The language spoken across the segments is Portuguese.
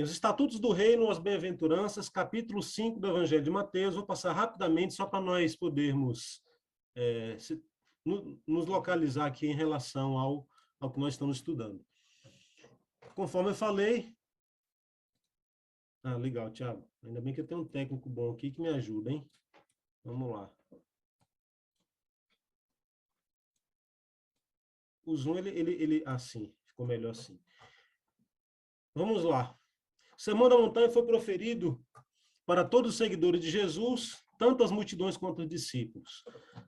Os Estatutos do Reino, as Bem-aventuranças, capítulo 5 do Evangelho de Mateus. Vou passar rapidamente, só para nós podermos nos localizar aqui em relação ao que nós estamos estudando. Conforme eu falei... Ah, legal, Thiago. Ainda bem que eu tenho um técnico bom aqui que me ajuda, hein? Vamos lá. O Zoom, assim, ficou melhor assim. Vamos lá. O Sermão da Montanha foi proferido para todos os seguidores de Jesus, tanto as multidões quanto os discípulos.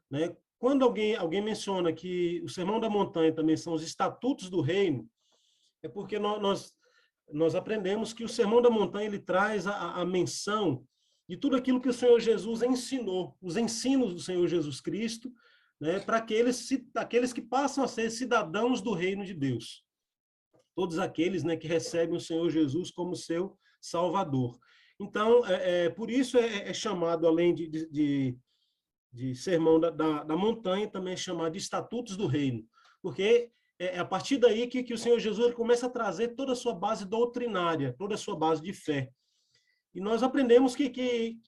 Né? Quando alguém menciona que o Sermão da Montanha também são os estatutos do reino, é porque nós aprendemos que o Sermão da Montanha ele traz a menção de tudo aquilo que o Senhor Jesus ensinou, os ensinos do Senhor Jesus Cristo, né, para aqueles que passam a ser cidadãos do reino de Deus. Todos aqueles, né, que recebem o Senhor Jesus como seu Salvador. Então, por isso é chamado, além de Sermão da Montanha, também é chamado de Estatutos do Reino, porque é a partir daí que o Senhor Jesus ele começa a trazer toda a sua base doutrinária, toda a sua base de fé. E nós aprendemos que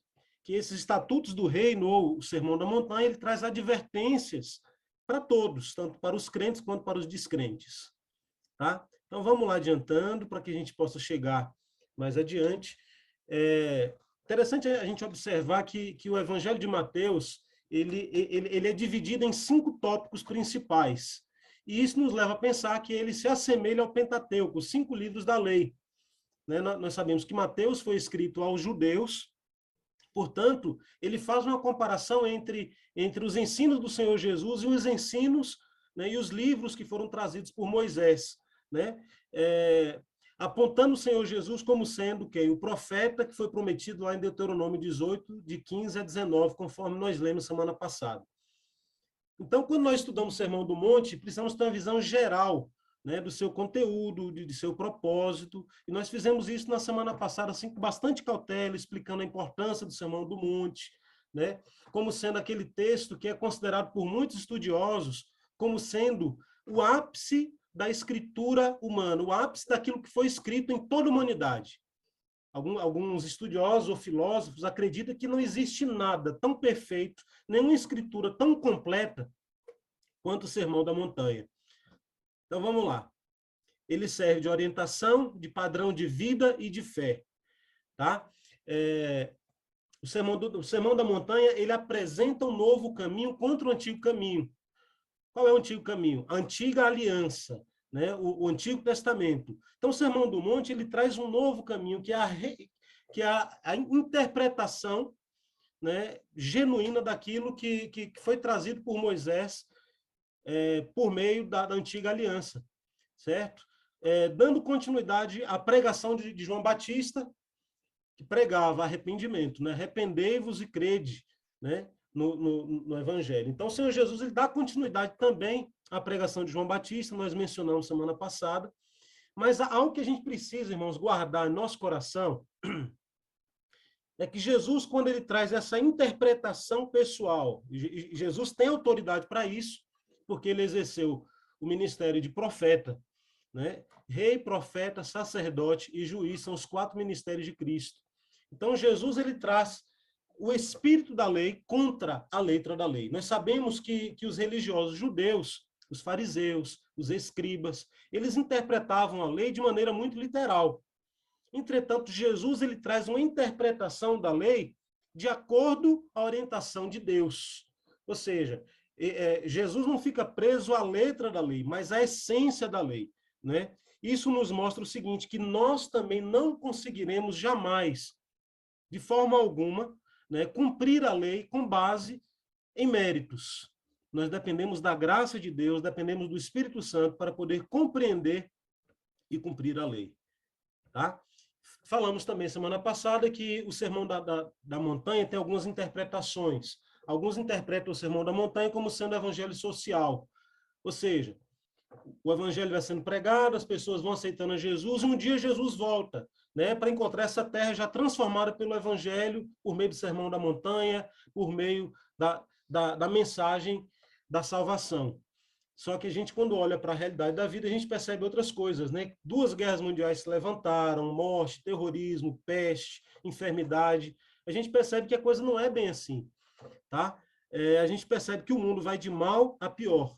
esses Estatutos do Reino, ou o Sermão da Montanha, ele traz advertências para todos, tanto para os crentes quanto para os descrentes. Tá? Então, vamos lá adiantando, para que a gente possa chegar mais adiante. Interessante a gente observar que o Evangelho de Mateus ele é dividido em 5 tópicos principais. E isso nos leva a pensar que ele se assemelha ao Pentateuco, os 5 livros da lei. Né? Nós sabemos que Mateus foi escrito aos judeus, portanto, ele faz uma comparação entre os ensinos do Senhor Jesus e os ensinos, né, e os livros que foram trazidos por Moisés, né? Apontando o Senhor Jesus como sendo quem? O profeta que foi prometido lá em Deuteronômio 18, de 15 a 19, conforme nós lemos semana passada. Então, quando nós estudamos o Sermão do Monte, precisamos ter uma visão geral, né, do seu conteúdo, de seu propósito, e nós fizemos isso na semana passada, assim, com bastante cautela, explicando a importância do Sermão do Monte, né, como sendo aquele texto que é considerado por muitos estudiosos como sendo o ápice da escritura humana, o ápice daquilo que foi escrito em toda a humanidade. Alguns estudiosos ou filósofos acreditam que não existe nada tão perfeito, nenhuma escritura tão completa quanto o Sermão da Montanha. Então, vamos lá. Ele serve de orientação, de padrão de vida e de fé. Tá? O Sermão da Montanha, ele apresenta um novo caminho contra o antigo caminho. Qual é o antigo caminho? A antiga aliança, né? O Antigo Testamento. Então, o Sermão do Monte, ele traz um novo caminho, que é a interpretação, né, genuína daquilo que foi trazido por Moisés por meio da antiga aliança, certo? Dando continuidade à pregação de João Batista, que pregava arrependimento, né? Arrependei-vos e crede, né? No Evangelho. Então, o Senhor Jesus ele dá continuidade também à pregação de João Batista, nós mencionamos semana passada, mas há algo que a gente precisa, irmãos, guardar em nosso coração, é que Jesus, quando ele traz essa interpretação pessoal, Jesus tem autoridade para isso, porque ele exerceu o ministério de profeta, né? Rei, profeta, sacerdote e juiz são os 4 ministérios de Cristo. Então, Jesus ele traz o espírito da lei contra a letra da lei. Nós sabemos que os religiosos judeus, os fariseus, os escribas, eles interpretavam a lei de maneira muito literal. Entretanto, Jesus ele traz uma interpretação da lei de acordo à orientação de Deus. Ou seja, Jesus não fica preso à letra da lei, mas à essência da lei, né? Isso nos mostra o seguinte, que nós também não conseguiremos jamais, de forma alguma, né, cumprir a lei com base em méritos. Nós dependemos da graça de Deus, dependemos do Espírito Santo para poder compreender e cumprir a lei. Tá? Falamos também semana passada que o Sermão da Montanha tem algumas interpretações. Alguns interpretam o Sermão da Montanha como sendo evangelho social. Ou seja, o evangelho vai sendo pregado, as pessoas vão aceitando a Jesus, e um dia Jesus volta, né, para encontrar essa terra já transformada pelo evangelho, por meio do Sermão da Montanha, por meio da mensagem da salvação. Só que a gente, quando olha para a realidade da vida, a gente percebe outras coisas, né? 2 guerras mundiais se levantaram, morte, terrorismo, peste, enfermidade. A gente percebe que a coisa não é bem assim, tá? A gente percebe que o mundo vai de mal a pior.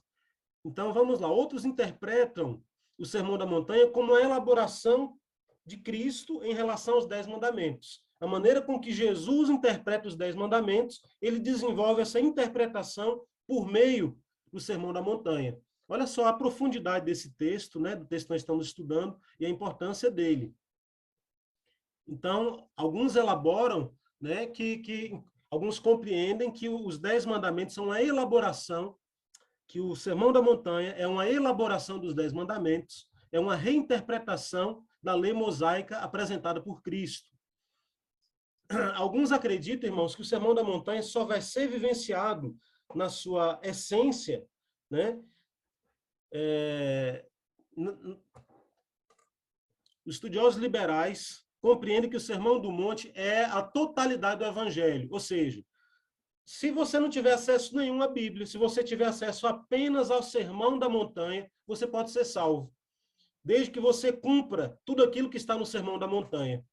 Então, vamos lá. Outros interpretam o Sermão da Montanha como a elaboração de Cristo em relação aos 10 mandamentos. A maneira com que Jesus interpreta os 10 mandamentos, ele desenvolve essa interpretação por meio do Sermão da Montanha. Olha só a profundidade desse texto, né, do texto que nós estamos estudando, e a importância dele. Então, alguns elaboram, né, que alguns compreendem que os 10 mandamentos são a elaboração, que o Sermão da Montanha é uma elaboração dos 10 mandamentos, é uma reinterpretação da lei mosaica apresentada por Cristo. Alguns acreditam, irmãos, que o Sermão da Montanha só vai ser vivenciado na sua essência, né? Os estudiosos liberais compreendem que o Sermão do Monte é a totalidade do Evangelho, ou seja, se você não tiver acesso nenhum à Bíblia, se você tiver acesso apenas ao Sermão da Montanha, você pode ser salvo, desde que você cumpra tudo aquilo que está no Sermão da Montanha.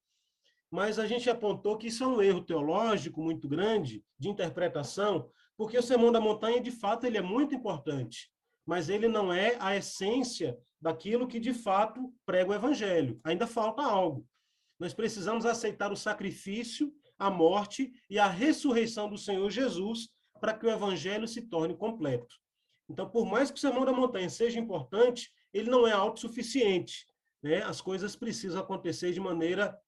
Mas a gente apontou que isso é um erro teológico muito grande, de interpretação, porque o Sermão da Montanha, de fato, ele é muito importante, mas ele não é a essência daquilo que, de fato, prega o Evangelho. Ainda falta algo. Nós precisamos aceitar o sacrifício, a morte e a ressurreição do Senhor Jesus para que o Evangelho se torne completo. Então, por mais que o Sermão da Montanha seja importante, ele não é autossuficiente, né? As coisas precisam acontecer de maneira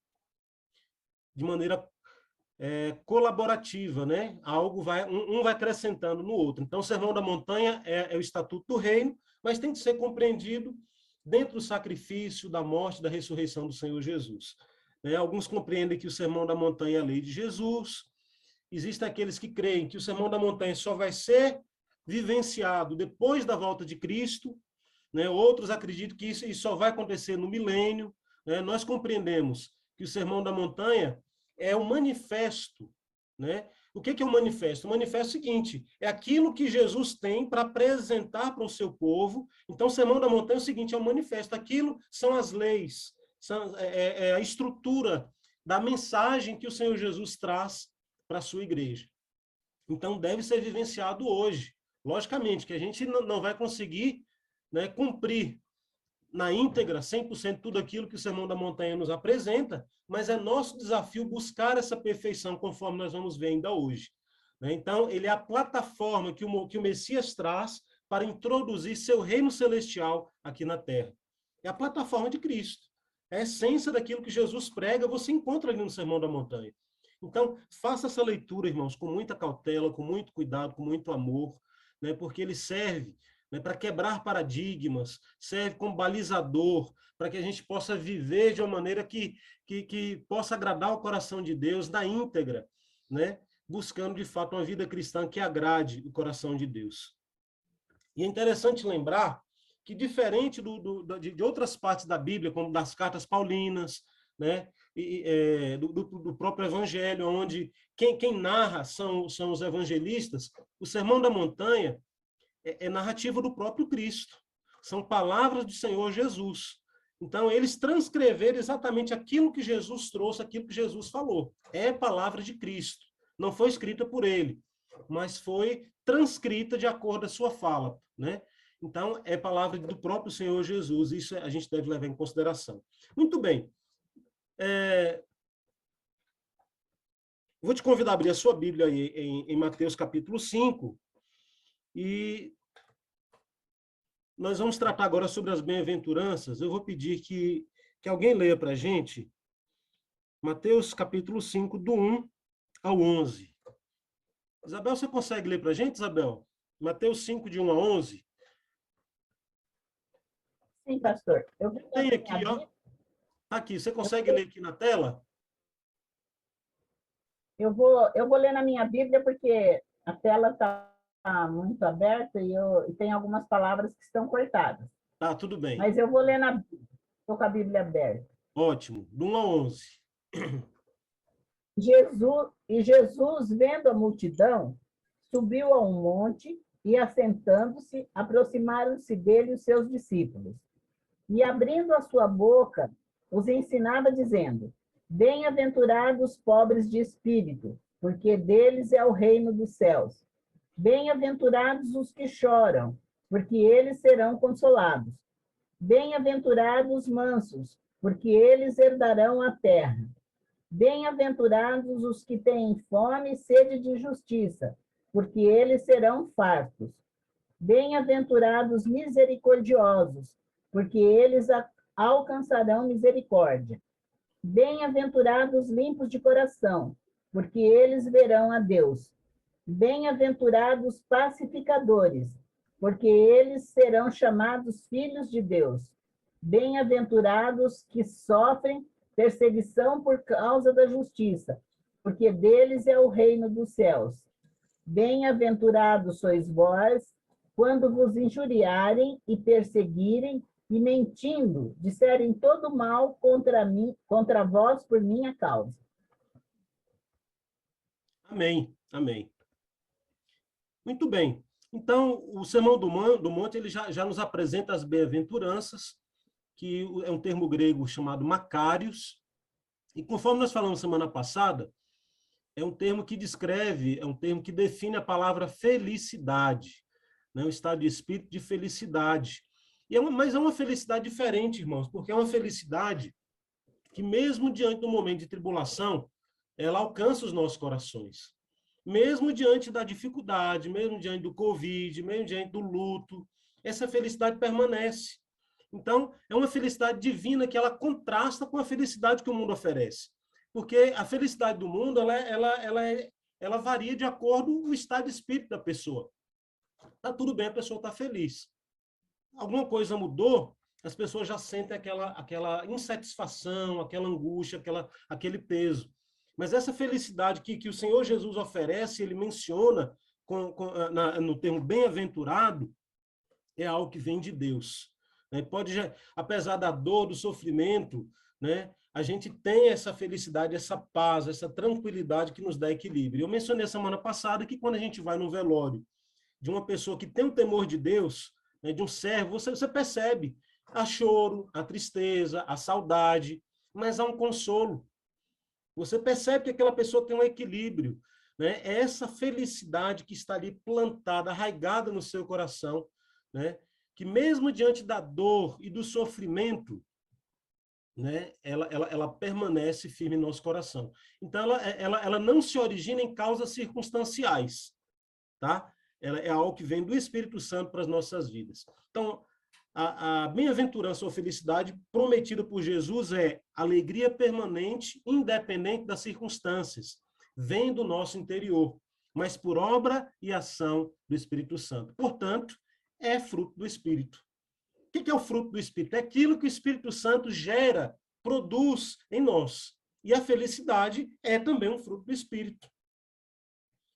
colaborativa, né? Algo um vai acrescentando no outro. Então, o Sermão da Montanha é o estatuto do reino, mas tem que ser compreendido dentro do sacrifício, da morte, da ressurreição do Senhor Jesus. Alguns compreendem que o Sermão da Montanha é a lei de Jesus. Existem aqueles que creem que o Sermão da Montanha só vai ser vivenciado depois da volta de Cristo. Outros acreditam que isso só vai acontecer no milênio. Nós compreendemos que o Sermão da Montanha é um manifesto, né? O que é um manifesto? O manifesto é o seguinte, é aquilo que Jesus tem para apresentar para o seu povo. Então, o Sermão da Montanha é o seguinte, é um manifesto. Aquilo são as leis, é a estrutura da mensagem que o Senhor Jesus traz para a sua igreja. Então, deve ser vivenciado hoje. Logicamente, que a gente não vai conseguir, né, cumprir na íntegra, 100% tudo aquilo que o Sermão da Montanha nos apresenta, mas é nosso desafio buscar essa perfeição, conforme nós vamos ver ainda hoje. Então, ele é a plataforma que o Messias traz para introduzir seu reino celestial aqui na Terra. É a plataforma de Cristo. É a essência daquilo que Jesus prega, você encontra ali no Sermão da Montanha. Então, faça essa leitura, irmãos, com muita cautela, com muito cuidado, com muito amor, né, porque ele serve, né, para quebrar paradigmas, serve como balizador, para que a gente possa viver de uma maneira que possa agradar o coração de Deus na íntegra, né, buscando, de fato, uma vida cristã que agrade o coração de Deus. E é interessante lembrar que, diferente de outras partes da Bíblia, como das cartas paulinas, né, do próprio Evangelho, onde quem narra são os evangelistas, o Sermão da Montanha é narrativa do próprio Cristo. São palavras do Senhor Jesus. Então, eles transcreveram exatamente aquilo que Jesus trouxe, aquilo que Jesus falou. É palavra de Cristo. Não foi escrita por ele, mas foi transcrita de acordo com a sua fala, né? Então, é palavra do próprio Senhor Jesus. Isso a gente deve levar em consideração. Muito bem. Vou te convidar a abrir a sua Bíblia aí em Mateus capítulo 5, e nós vamos tratar agora sobre as bem-aventuranças. Eu vou pedir que alguém leia para a gente Mateus capítulo 5, do 1 ao 11. Isabel, você consegue ler para a gente, Isabel? Mateus 5, de 1 a 11? Sim, pastor. Eu tem aqui, ó. Tá aqui. Você consegue ler aqui na tela? Eu vou ler na minha Bíblia, porque a tela está muito aberta e tem algumas palavras que estão cortadas. Tá, tudo bem. Mas eu vou ler na Bíblia. Estou com a Bíblia aberta. Ótimo. Do 1 a 11. Jesus, vendo a multidão, subiu a um monte E, assentando-se, aproximaram-se dele os seus discípulos. E, abrindo a sua boca, os ensinava, dizendo: Bem-aventurados os pobres de espírito, porque deles é o reino dos céus. Bem-aventurados os que choram, porque eles serão consolados. Bem-aventurados os mansos, porque eles herdarão a terra. Bem-aventurados os que têm fome e sede de justiça, porque eles serão fartos. Bem-aventurados misericordiosos, porque eles alcançarão misericórdia. Bem-aventurados limpos de coração, porque eles verão a Deus. Bem-aventurados pacificadores, porque eles serão chamados filhos de Deus. Bem-aventurados que sofrem perseguição por causa da justiça, porque deles é o reino dos céus. Bem-aventurados sois vós, quando vos injuriarem e perseguirem, e mentindo, disserem todo mal contra mim, contra vós por minha causa. Amém, amém. Muito bem. Então, o Sermão do Monte ele já nos apresenta as bem-aventuranças, que é um termo grego chamado Macários, e conforme nós falamos semana passada, é um termo que descreve, é um termo que define a palavra felicidade, né? Um estado de espírito de felicidade. Mas é uma felicidade diferente, irmãos, porque é uma felicidade que, mesmo diante do momento de tribulação, ela alcança os nossos corações. Mesmo diante da dificuldade, mesmo diante do Covid, mesmo diante do luto, essa felicidade permanece. Então, é uma felicidade divina que ela contrasta com a felicidade que o mundo oferece. Porque a felicidade do mundo, ela varia de acordo com o estado de espírito da pessoa. Tá tudo bem, a pessoa está feliz. Alguma coisa mudou, as pessoas já sentem aquela insatisfação, aquela angústia, aquele peso. Mas essa felicidade que o Senhor Jesus oferece, ele menciona no termo bem-aventurado, é algo que vem de Deus. Apesar da dor, do sofrimento, né, a gente tem essa felicidade, essa paz, essa tranquilidade que nos dá equilíbrio. Eu mencionei semana passada que quando a gente vai no velório de uma pessoa que tem o temor de Deus, né, de um servo, você percebe a choro, a tristeza, a saudade, mas há um consolo. Você percebe que aquela pessoa tem um equilíbrio, né? É essa felicidade que está ali plantada, arraigada no seu coração, né? Que mesmo diante da dor e do sofrimento, né? Ela permanece firme no nosso coração. Então, ela não se origina em causas circunstanciais, tá? Ela é algo que vem do Espírito Santo para as nossas vidas. Então, a bem-aventurança ou felicidade prometida por Jesus é alegria permanente, independente das circunstâncias, vem do nosso interior, mas por obra e ação do Espírito Santo. Portanto, é fruto do Espírito. O que é o fruto do Espírito? É aquilo que o Espírito Santo gera, produz em nós. E a felicidade é também um fruto do Espírito.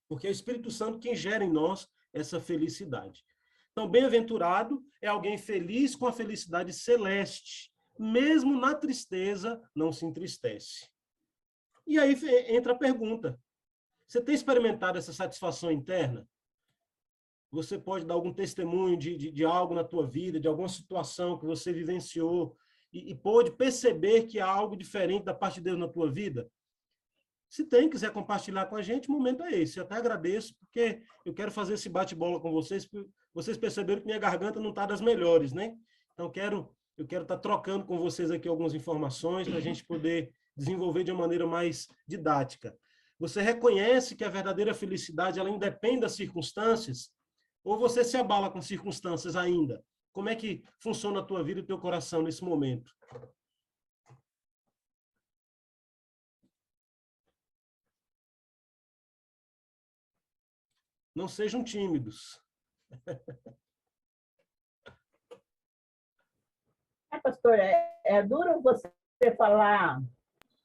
Porque é o Espírito Santo quem gera em nós essa felicidade. Então, bem-aventurado é alguém feliz com a felicidade celeste. Mesmo na tristeza, não se entristece. E aí entra a pergunta. Você tem experimentado essa satisfação interna? Você pode dar algum testemunho de algo na tua vida, de alguma situação que você vivenciou e pôde perceber que há algo diferente da parte de Deus na tua vida? Se tem, quiser compartilhar com a gente, o momento é esse. Eu até agradeço, porque eu quero fazer esse bate-bola com vocês, porque vocês perceberam que minha garganta não está das melhores, né? Então, eu quero estar trocando com vocês aqui algumas informações para a gente poder desenvolver de uma maneira mais didática. Você reconhece que a verdadeira felicidade ela independe das circunstâncias? Ou você se abala com circunstâncias ainda? Como é que funciona a tua vida e o teu coração nesse momento? Não sejam tímidos. Pastor, é duro você falar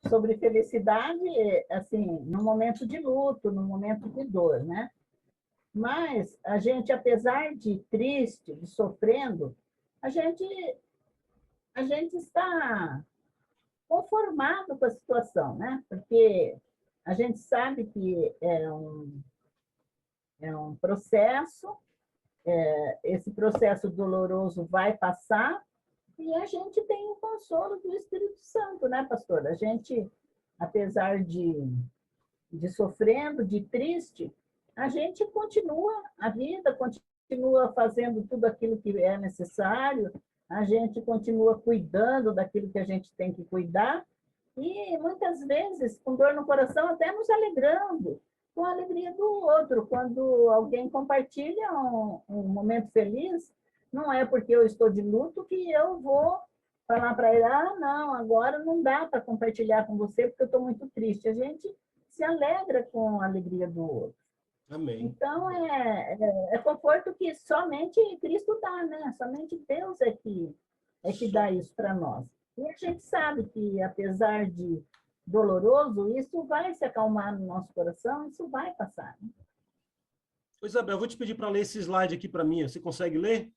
sobre felicidade, assim, no momento de luto, no momento de dor, né? Mas a gente, apesar de triste, de sofrendo, a gente está conformado com a situação, né? Porque a gente sabe que é um processo esse processo doloroso vai passar e a gente tem o consolo do Espírito Santo, né, pastor? A gente, apesar de sofrendo, de triste, a gente continua a vida, continua fazendo tudo aquilo que é necessário, a gente continua cuidando daquilo que a gente tem que cuidar, e muitas vezes, com dor no coração, até nos alegrando, com a alegria do outro. Quando alguém compartilha um momento feliz, não é porque eu estou de luto que eu vou falar para ele, ah, não, agora não dá para compartilhar com você porque eu estou muito triste. A gente se alegra com a alegria do outro. Amém. Então, é conforto que somente Cristo dá, né? Somente Deus é que dá isso para nós. E a gente sabe que, apesar de doloroso, isso vai se acalmar no nosso coração, isso vai passar. Né? Ô, Isabel, eu vou te pedir para ler esse slide aqui para mim. Você consegue ler?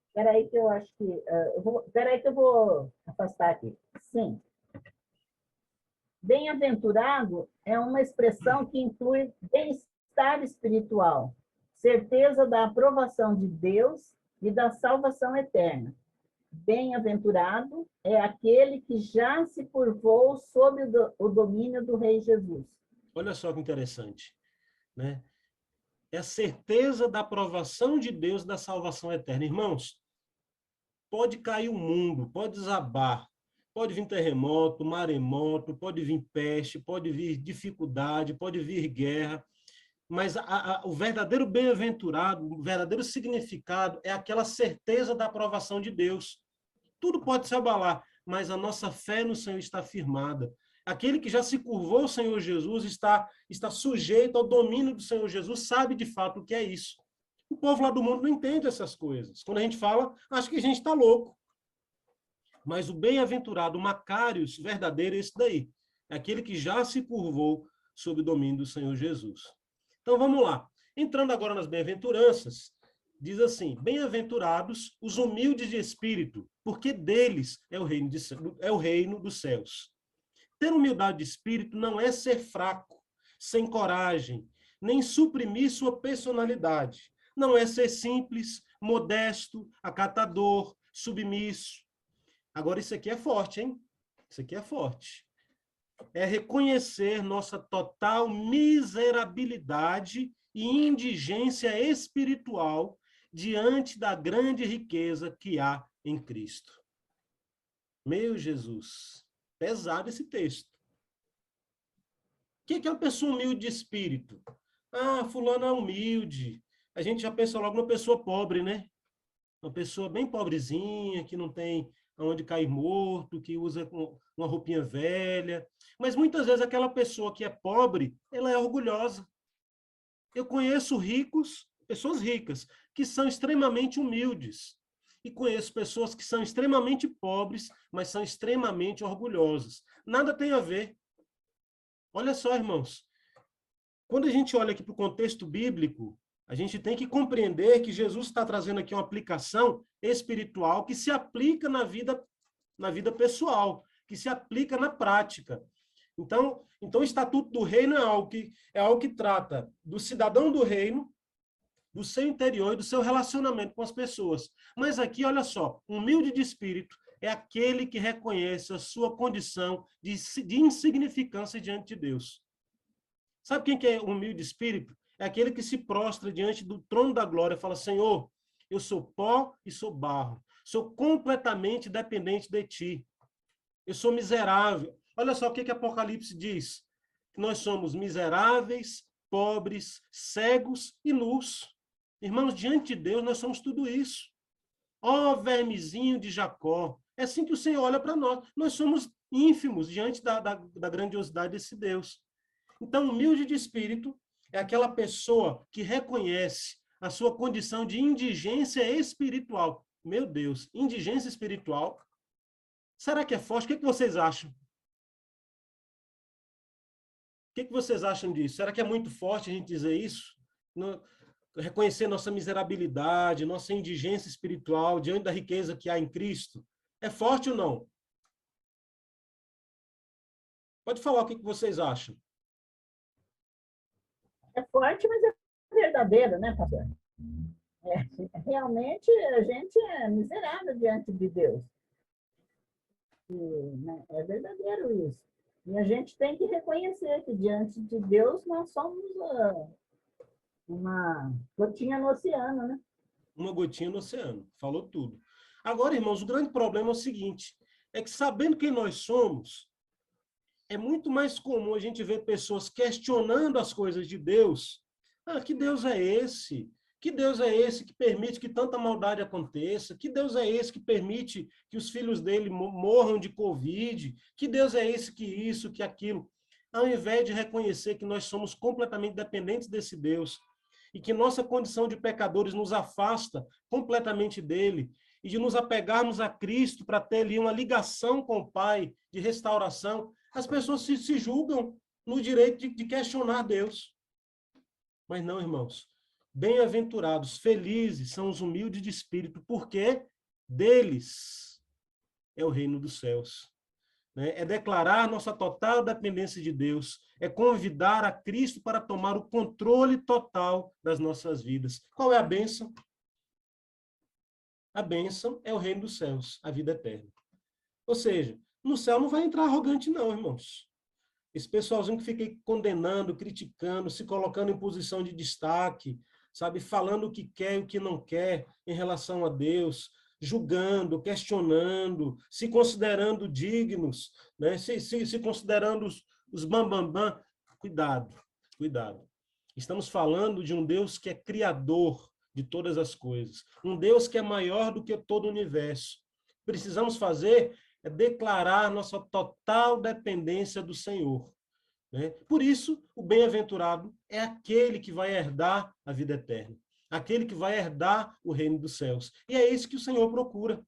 Espera aí que eu acho que... Espera aí que eu vou afastar aqui. Sim. Bem-aventurado é uma expressão que inclui bem-estar espiritual, certeza da aprovação de Deus e da salvação eterna. Bem-aventurado é aquele que já se curvou sob o domínio do Rei Jesus. Olha só que interessante, né? É a certeza da aprovação de Deus da salvação eterna. Irmãos, pode cair o mundo, pode desabar, pode vir terremoto, maremoto, pode vir peste, pode vir dificuldade, pode vir guerra, mas o verdadeiro bem-aventurado, o verdadeiro significado é aquela certeza da aprovação de Deus. Tudo pode se abalar, mas a nossa fé no Senhor está firmada. Aquele que já se curvou ao Senhor Jesus está sujeito ao domínio do Senhor Jesus, sabe de fato o que é isso. O povo lá do mundo não entende essas coisas. Quando a gente fala, acha que a gente está louco. Mas o bem-aventurado, o Macários verdadeiro é esse daí. É aquele que já se curvou sob o domínio do Senhor Jesus. Então vamos lá. Entrando agora nas bem-aventuranças, diz assim: bem-aventurados os humildes de espírito, porque deles é o reino dos céus. Ter humildade de espírito não é ser fraco, sem coragem, nem suprimir sua personalidade. Não é ser simples, modesto, acatador, submisso. Agora, isso aqui é forte, hein? Isso aqui é forte. É reconhecer nossa total miserabilidade e indigência espiritual diante da grande riqueza que há em Cristo. Meu Jesus, pesado esse texto. O que é uma pessoa humilde de espírito? Ah, fulano é humilde. A gente já pensa logo numa pessoa pobre, né? Uma pessoa bem pobrezinha, que não tem onde cair morto, que usa uma roupinha velha. Mas muitas vezes aquela pessoa que é pobre, ela é orgulhosa. Eu conheço ricos, pessoas ricas, que são extremamente humildes. E conheço pessoas que são extremamente pobres, mas são extremamente orgulhosas. Nada tem a ver. Olha só, irmãos. Quando a gente olha aqui para o contexto bíblico, a gente tem que compreender que Jesus está trazendo aqui uma aplicação espiritual que se aplica na vida pessoal, que se aplica na prática. Então, o Estatuto do Reino é algo que trata do cidadão do reino, do seu interior e do seu relacionamento com as pessoas. Mas aqui, olha só, humilde de espírito é aquele que reconhece a sua condição de insignificância diante de Deus. Sabe quem que é humilde de espírito? É aquele que se prostra diante do trono da glória e fala: Senhor, eu sou pó e sou barro. Sou completamente dependente de ti. Eu sou miserável. Olha só o que Apocalipse diz. Nós somos miseráveis, pobres, cegos e nus. Irmãos, diante de Deus, nós somos tudo isso. Ó vermezinho de Jacó. É assim que o Senhor olha para nós. Nós somos ínfimos diante da grandiosidade desse Deus. Então, humilde de espírito é aquela pessoa que reconhece a sua condição de indigência espiritual. Meu Deus, indigência espiritual. Será que é forte? O que vocês acham? O que vocês acham disso? Será que é muito forte a gente dizer isso? Reconhecer nossa miserabilidade, nossa indigência espiritual diante da riqueza que há em Cristo? É forte ou não? Pode falar o que vocês acham. É forte, mas é verdadeiro, né, pastor? Realmente a gente é miserável diante de Deus. E, né, é verdadeiro isso. E a gente tem que reconhecer que diante de Deus nós somos uma gotinha no oceano, né? Uma gotinha no oceano. Falou tudo. Agora, irmãos, o grande problema é o seguinte, é que sabendo quem nós somos, é muito mais comum a gente ver pessoas questionando as coisas de Deus. Ah, que Deus é esse? Que Deus é esse que permite que tanta maldade aconteça? Que Deus é esse que permite que os filhos dele morram de Covid? Que Deus é esse que isso, que aquilo? Ao invés de reconhecer que nós somos completamente dependentes desse Deus e que nossa condição de pecadores nos afasta completamente dele e de nos apegarmos a Cristo para ter ali uma ligação com o Pai de restauração, as pessoas se julgam no direito de questionar Deus. Mas não, irmãos. Bem-aventurados, felizes são os humildes de espírito, porque deles é o reino dos céus. É declarar nossa total dependência de Deus, é convidar a Cristo para tomar o controle total das nossas vidas. Qual é a bênção? A bênção é o reino dos céus, a vida eterna. Ou seja, no céu não vai entrar arrogante não, irmãos. Esse pessoalzinho que fica condenando, criticando, se colocando em posição de destaque, sabe, falando o que quer e o que não quer em relação a Deus, julgando, questionando, se considerando dignos, né? se considerando os bambambam. Cuidado, cuidado. Estamos falando de um Deus que é criador de todas as coisas, um Deus que é maior do que todo o universo. Precisamos fazer é declarar nossa total dependência do Senhor. Né? Por isso, o bem-aventurado é aquele que vai herdar a vida eterna, aquele que vai herdar o reino dos céus. E é isso que o Senhor procura.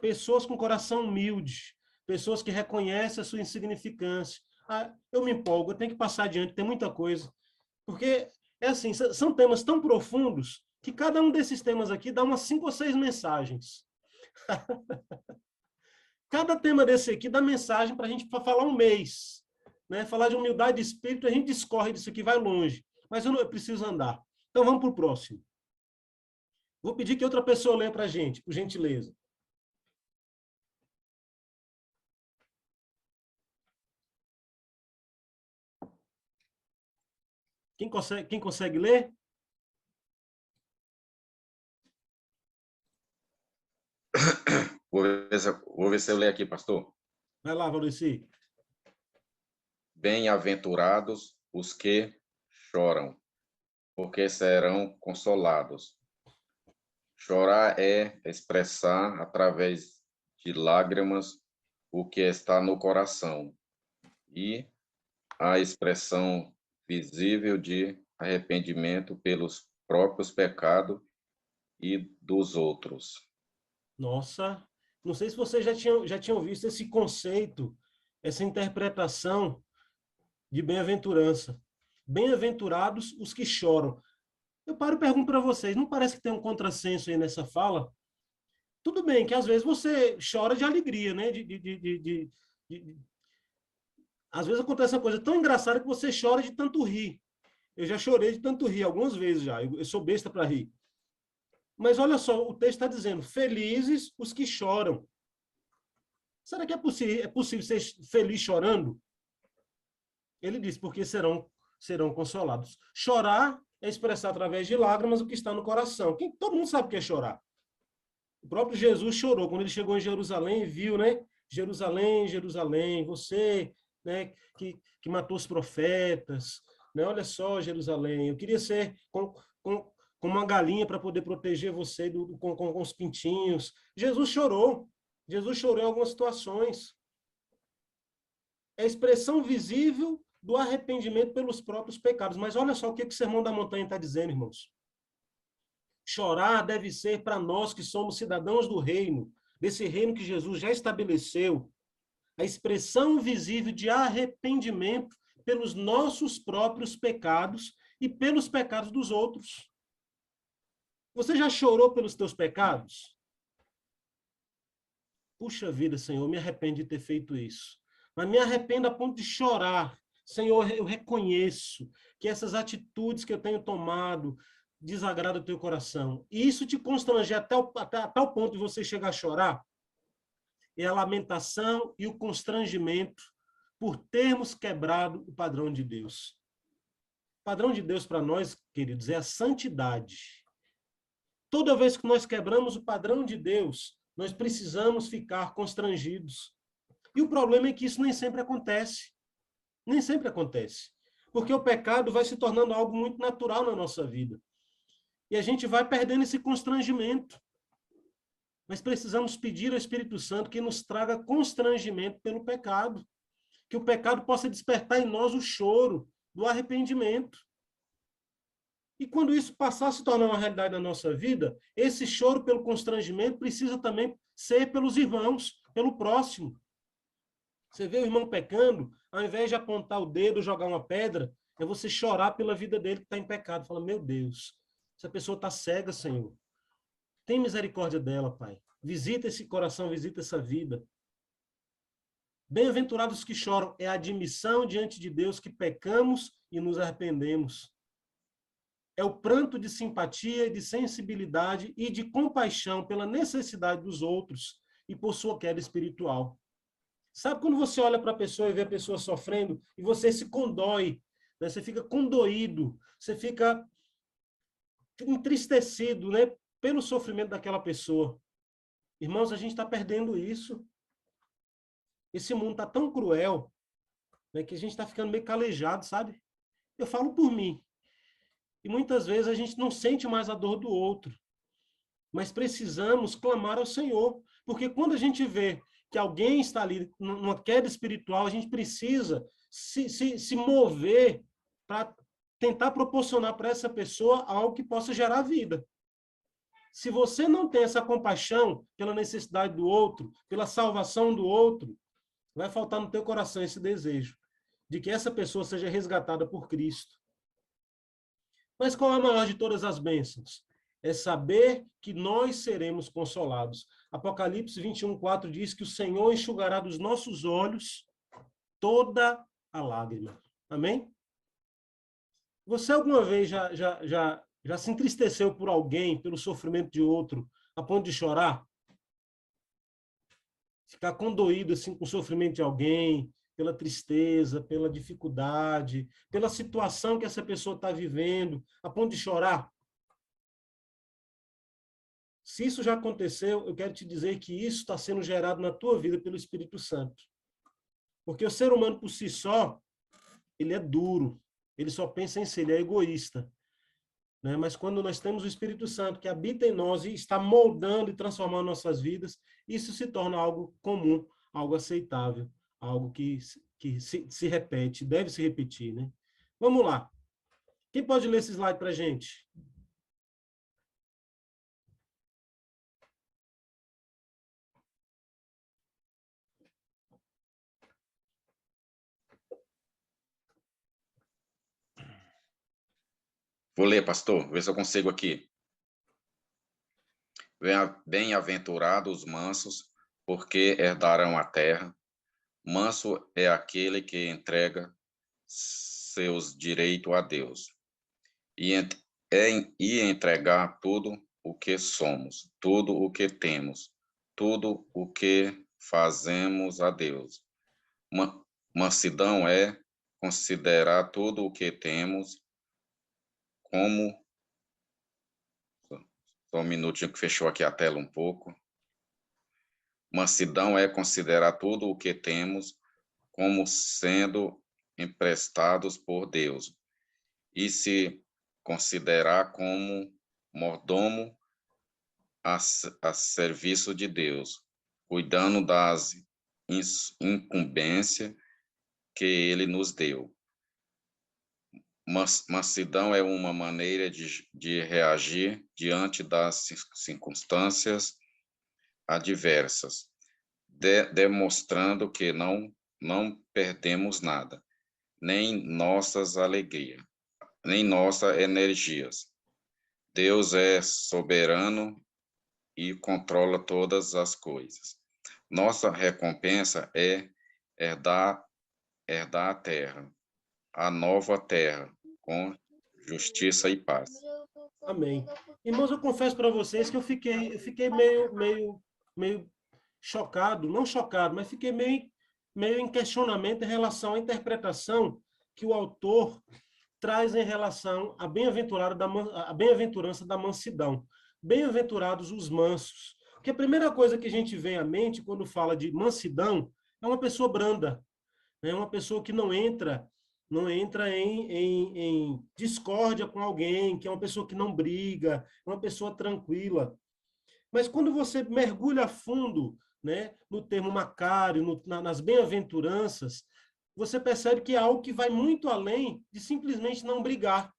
Pessoas com coração humilde, pessoas que reconhecem a sua insignificância. Ah, eu me empolgo, eu tenho que passar adiante, tem muita coisa. Porque, é assim, são temas tão profundos que cada um desses temas aqui dá umas 5 ou 6 mensagens. Cada tema desse aqui dá mensagem para a gente falar um mês. Né? Falar de humildade de espírito, a gente discorre disso aqui, vai longe. Mas eu preciso andar. Então vamos para o próximo. Vou pedir que outra pessoa leia para a gente, por gentileza. Quem consegue ler? Vou ver se eu leio aqui, pastor. Vai lá, Valdeci. Bem-aventurados os que choram, porque serão consolados. Chorar é expressar através de lágrimas o que está no coração e a expressão visível de arrependimento pelos próprios pecados e dos outros. Nossa, não sei se vocês já tinham visto esse conceito, essa interpretação de bem-aventurança. Bem-aventurados os que choram. Eu paro e pergunto para vocês, não parece que tem um contrassenso aí nessa fala? Tudo bem que às vezes você chora de alegria, né? Às vezes acontece uma coisa tão engraçada que você chora de tanto rir. Eu já chorei de tanto rir algumas vezes já. Eu sou besta para rir. Mas olha só, o texto está dizendo: felizes os que choram. Será que é possível ser feliz chorando? Ele diz: porque serão consolados. Chorar é expressar através de lágrimas o que está no coração. Todo mundo sabe o que é chorar. O próprio Jesus chorou quando ele chegou em Jerusalém e viu, né? Jerusalém, Jerusalém, você, né, que matou os profetas, né? Olha só, Jerusalém, eu queria ser como uma galinha para poder proteger você com os pintinhos. Jesus chorou. Jesus chorou em algumas situações. É a expressão visível do arrependimento pelos próprios pecados. Mas olha só o que o Sermão da Montanha está dizendo, irmãos. Chorar deve ser para nós que somos cidadãos do reino, desse reino que Jesus já estabeleceu, a expressão visível de arrependimento pelos nossos próprios pecados e pelos pecados dos outros. Você já chorou pelos teus pecados? Puxa vida, Senhor, me arrependo de ter feito isso. Mas me arrependo a ponto de chorar, Senhor, eu reconheço que essas atitudes que eu tenho tomado desagradam o teu coração. E isso te constranger até o ponto de você chegar a chorar. É a lamentação e o constrangimento por termos quebrado o padrão de Deus. O padrão de Deus para nós, queridos, é a santidade. Toda vez que nós quebramos o padrão de Deus, nós precisamos ficar constrangidos. E o problema é que isso nem sempre acontece. Nem sempre acontece. Porque o pecado vai se tornando algo muito natural na nossa vida. E a gente vai perdendo esse constrangimento. Mas precisamos pedir ao Espírito Santo que nos traga constrangimento pelo pecado. Que o pecado possa despertar em nós o choro do arrependimento. E quando isso passar a se tornar uma realidade na nossa vida, esse choro pelo constrangimento precisa também ser pelos irmãos, pelo próximo. Você vê o irmão pecando, ao invés de apontar o dedo, jogar uma pedra, é você chorar pela vida dele que está em pecado. Fala, meu Deus, essa pessoa está cega, Senhor. Tem misericórdia dela, Pai. Visita esse coração, visita essa vida. Bem-aventurados que choram é a admissão diante de Deus que pecamos e nos arrependemos. É o pranto de simpatia, de sensibilidade e de compaixão pela necessidade dos outros e por sua queda espiritual. Sabe quando você olha para a pessoa e vê a pessoa sofrendo e você se condói, né? Você fica condoído, você fica entristecido, né? Pelo sofrimento daquela pessoa. Irmãos, a gente está perdendo isso. Esse mundo está tão cruel, né, que a gente está ficando meio calejado, sabe? Eu falo por mim. E muitas vezes a gente não sente mais a dor do outro. Mas precisamos clamar ao Senhor. Porque quando a gente vê que alguém está ali numa queda espiritual, a gente precisa se mover para tentar proporcionar para essa pessoa algo que possa gerar vida. Se você não tem essa compaixão pela necessidade do outro, pela salvação do outro, vai faltar no teu coração esse desejo de que essa pessoa seja resgatada por Cristo. Mas qual é a maior de todas as bênçãos? É saber que nós seremos consolados. Apocalipse 21:4 diz que o Senhor enxugará dos nossos olhos toda a lágrima. Amém? Você alguma vez já se entristeceu por alguém, pelo sofrimento de outro, a ponto de chorar? Ficar condoído assim, com o sofrimento de alguém, pela tristeza, pela dificuldade, pela situação que essa pessoa está vivendo, a ponto de chorar? Se isso já aconteceu, eu quero te dizer que isso está sendo gerado na tua vida pelo Espírito Santo. Porque o ser humano por si só, ele é duro, ele só pensa em si, ele é egoísta. Né? Mas quando nós temos o Espírito Santo que habita em nós e está moldando e transformando nossas vidas, isso se torna algo comum, algo aceitável, algo que se repete, deve se repetir. Né? Vamos lá. Quem pode ler esse slide para a gente? Vou ler, pastor, ver se eu consigo aqui. Bem-aventurados os mansos, porque herdarão a terra. Manso é aquele que entrega seus direitos a Deus e entregar tudo o que somos, tudo o que temos, tudo o que fazemos a Deus. Mansidão é considerar tudo o que temos como... Só um minutinho que fechou aqui a tela um pouco. Mansidão é considerar tudo o que temos como sendo emprestados por Deus e se considerar como mordomo a serviço de Deus, cuidando das incumbências que Ele nos deu. Mansidão é uma maneira de reagir diante das circunstâncias adversas, demonstrando que não perdemos nada, nem nossas alegrias, nem nossas energias. Deus é soberano e controla todas as coisas. Nossa recompensa é herdar a terra. a nova terra, com justiça e paz. Amém. Irmãos, eu confesso para vocês que eu fiquei meio chocado, não chocado, mas fiquei meio em questionamento em relação à interpretação que o autor traz em relação à bem-aventurança da mansidão. Bem-aventurados os mansos. Porque a primeira coisa que a gente vem à mente quando fala de mansidão é uma pessoa branda, né? Uma pessoa que não entra em discórdia com alguém, que é uma pessoa que não briga, é uma pessoa tranquila. Mas quando você mergulha a fundo, né, no termo Macário, nas bem-aventuranças, você percebe que é algo que vai muito além de simplesmente não brigar.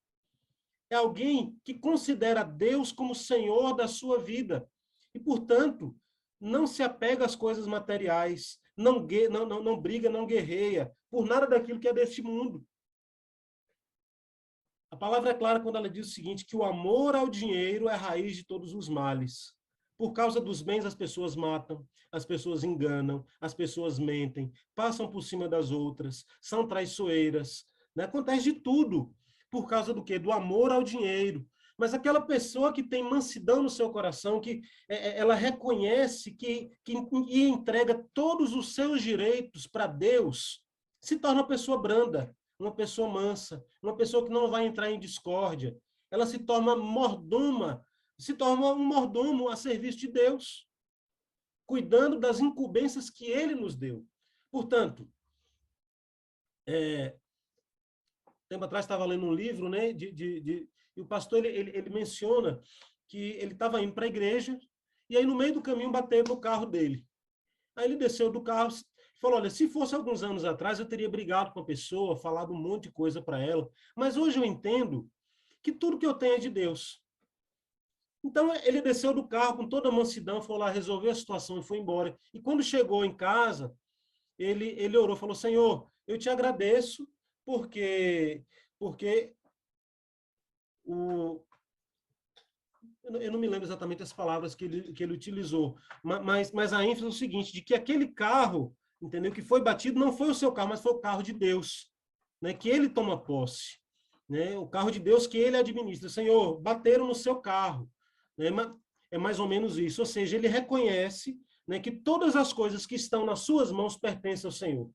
É alguém que considera Deus como Senhor da sua vida. E, portanto, não se apega às coisas materiais, não briga, não guerreia por nada daquilo que é deste mundo. A palavra é clara quando ela diz o seguinte, que o amor ao dinheiro é a raiz de todos os males. Por causa dos bens, as pessoas matam, as pessoas enganam, as pessoas mentem, passam por cima das outras, são traiçoeiras, né? Acontece de tudo. Por causa do quê? Do amor ao dinheiro. Mas aquela pessoa que tem mansidão no seu coração, que ela reconhece e entrega todos os seus direitos para Deus, se torna uma pessoa branda, uma pessoa mansa, uma pessoa que não vai entrar em discórdia. Ela se torna um mordomo a serviço de Deus, cuidando das incumbências que ele nos deu. Portanto, tempo atrás estava lendo um livro, né, e o pastor ele menciona que ele estava indo para a igreja e aí no meio do caminho bateram no carro dele. Aí ele desceu do carro e falou, olha, se fosse alguns anos atrás eu teria brigado com a pessoa, falado um monte de coisa para ela, mas hoje eu entendo que tudo que eu tenho é de Deus. Então ele desceu do carro com toda a mansidão, foi lá resolver a situação e foi embora. E quando chegou em casa, ele orou, falou, Senhor, eu te agradeço porque o, eu não me lembro exatamente as palavras que ele utilizou, mas a ênfase é o seguinte, de que aquele carro, entendeu, que foi batido, não foi o seu carro, mas foi o carro de Deus, né, que ele toma posse, né, o carro de Deus que ele administra. Senhor, bateram no seu carro, né, é mais ou menos isso, ou seja, ele reconhece, né, que todas as coisas que estão nas suas mãos pertencem ao Senhor.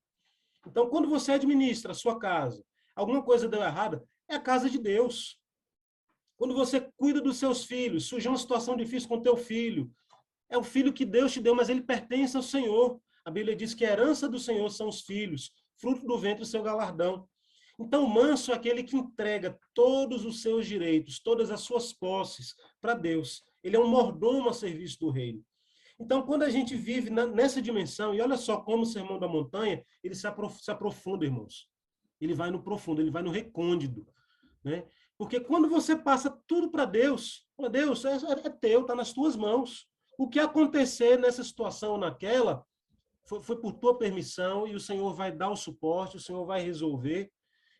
Então, quando você administra a sua casa, alguma coisa deu errada, é a casa de Deus. Quando você cuida dos seus filhos, surgiu uma situação difícil com o teu filho, é o filho que Deus te deu, mas ele pertence ao Senhor. A Bíblia diz que a herança do Senhor são os filhos, fruto do ventre do seu galardão. Então, o manso é aquele que entrega todos os seus direitos, todas as suas posses para Deus. Ele é um mordomo a serviço do reino. Então, quando a gente vive nessa dimensão, e olha só como o Sermão da Montanha, ele se aprofunda, irmãos. Ele vai no profundo, ele vai no recôndito, né? Porque quando você passa tudo para Deus, fala, Deus, é teu, está nas tuas mãos. O que acontecer nessa situação ou naquela, foi por tua permissão e o Senhor vai dar o suporte, o Senhor vai resolver.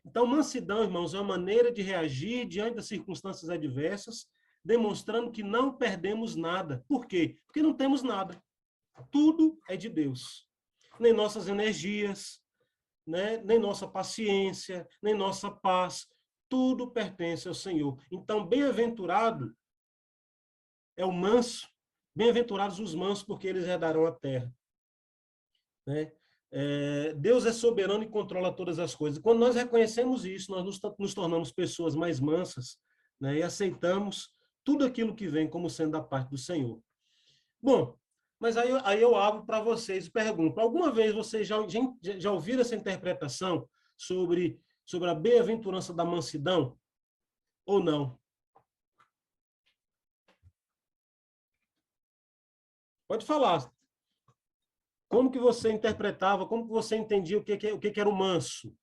Então, mansidão, irmãos, é uma maneira de reagir diante das circunstâncias adversas, demonstrando que não perdemos nada. Por quê? Porque não temos nada. Tudo é de Deus. Nem nossas energias, né? Nem nossa paciência, nem nossa paz. Tudo pertence ao Senhor. Então, bem-aventurado é o manso, bem-aventurados os mansos, porque eles herdarão a terra. Né? Deus é soberano e controla todas as coisas. Quando nós reconhecemos isso, nós nos tornamos pessoas mais mansas, né? E aceitamos tudo aquilo que vem como sendo da parte do Senhor. Bom, mas aí eu abro para vocês e pergunto, alguma vez vocês já ouviram essa interpretação sobre a bem-aventurança da mansidão ou não? Pode falar. Como que você interpretava, como que você entendia o que era o manso?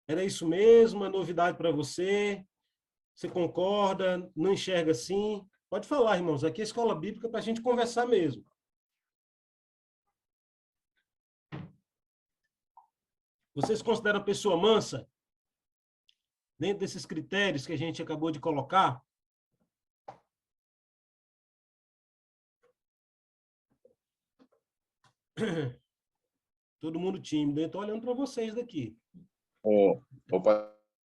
Era isso mesmo? É novidade para você? Você concorda? Não enxerga assim? Pode falar, irmãos. Aqui é escola bíblica para a gente conversar mesmo. Vocês consideram a pessoa mansa? Dentro desses critérios que a gente acabou de colocar? Todo mundo tímido. Eu estou olhando para vocês daqui. Ô,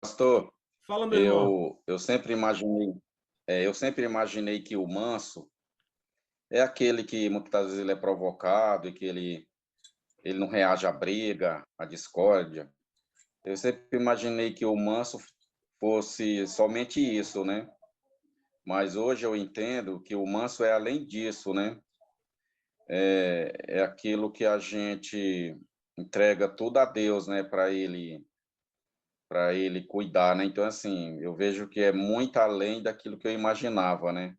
pastor, Fala, meu irmão. eu sempre imaginei que o manso é aquele que muitas vezes ele é provocado e que ele não reage à briga, à discórdia. Eu sempre imaginei que o manso fosse somente isso, né? Mas hoje eu entendo que o manso é além disso, né? É aquilo que a gente entrega tudo a Deus, né? Para ele cuidar, né? Então, assim, eu vejo que é muito além daquilo que eu imaginava, né?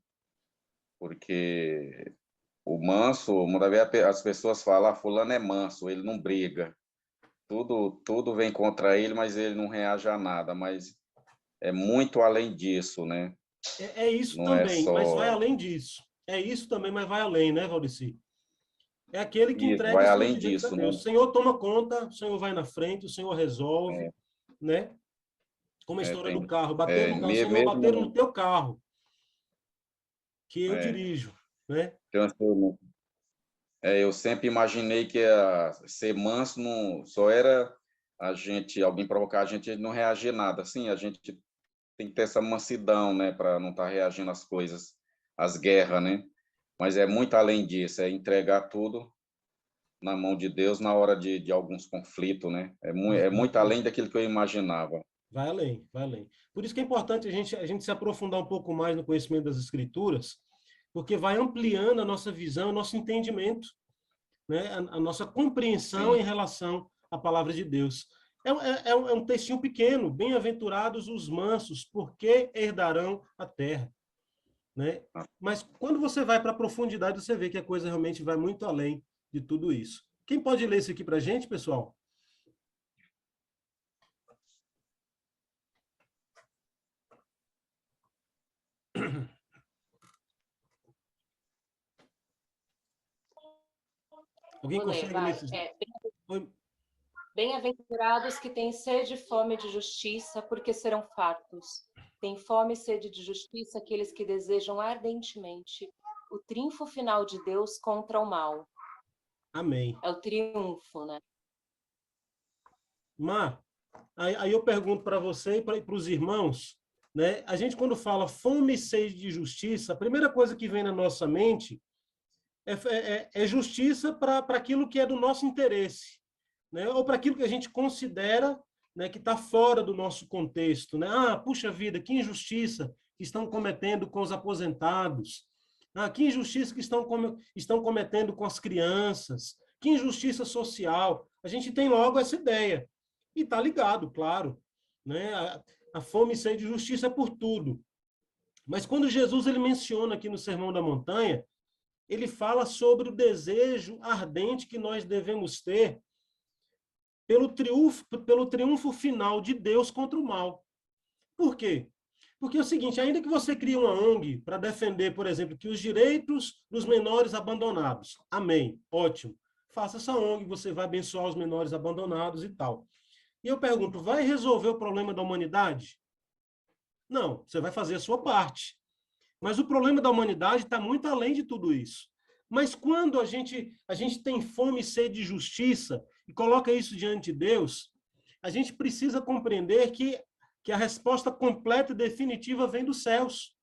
Porque o manso, muitas vezes as pessoas falam, ah, fulano é manso, ele não briga. Tudo vem contra ele, mas ele não reage a nada. Mas é muito além disso, né? É isso Não é também, mas vai só além disso. É isso também, mas vai além, né, Valdeci? É aquele que isso, entrega vai os seus além direitos a disso, Deus. né? O Senhor toma conta, o Senhor vai na frente, o Senhor resolve, né? Como a história do Tem, carro. Bateram no carro, Senhor, bateram no mesmo, teu carro, que eu é, dirijo, né? então, assim, eu sempre imaginei que ser manso não, só era alguém provocar a gente não reagir nada. Assim, a gente tem que ter essa mansidão, né, para não estar reagindo às coisas, às guerras, né? Mas é muito além disso, é entregar tudo na mão de Deus na hora de alguns conflitos, né? É muito além Exatamente. daquilo que eu imaginava. Vai além, vai além. Por isso que é importante a gente se aprofundar um pouco mais no conhecimento das Escrituras, porque vai ampliando a nossa visão, o nosso entendimento, né? A nossa compreensão Sim. em relação à palavra de Deus. É um textinho pequeno, bem-aventurados os mansos, porque herdarão a terra, né? Mas quando você vai para a profundidade, você vê que a coisa realmente vai muito além de tudo isso. Quem pode ler isso aqui para a gente, pessoal? Alguém Vou ler, consegue ler vai. esses? Oi? Bem-aventurados que têm sede e fome de justiça, porque serão fartos. Têm fome e sede de justiça aqueles que desejam ardentemente o triunfo final de Deus contra o mal. Amém. É o triunfo, né? Mar, aí eu pergunto para você e para os irmãos, né? A gente, quando fala fome e sede de justiça, a primeira coisa que vem na nossa mente é justiça para aquilo que é do nosso interesse, né? Ou para aquilo que a gente considera, né, que está fora do nosso contexto, né? Ah, puxa vida, que injustiça que estão cometendo com os aposentados. Ah, que injustiça que estão cometendo com as crianças. Que injustiça social. A gente tem logo essa ideia. E está ligado, claro, né? A fome e sede de justiça é por tudo. Mas quando Jesus ele menciona aqui no Sermão da Montanha, ele fala sobre o desejo ardente que nós devemos ter pelo triunfo final de Deus contra o mal. Por quê? Porque é o seguinte, ainda que você crie uma ONG para defender, por exemplo, que os direitos dos menores abandonados, amém, ótimo, faça essa ONG, você vai abençoar os menores abandonados e tal. E eu pergunto, vai resolver o problema da humanidade? Não, você vai fazer a sua parte. Mas o problema da humanidade está muito além de tudo isso. Mas quando a gente tem fome e sede de justiça e coloca isso diante de Deus, a gente precisa compreender que a resposta completa e definitiva vem dos céus.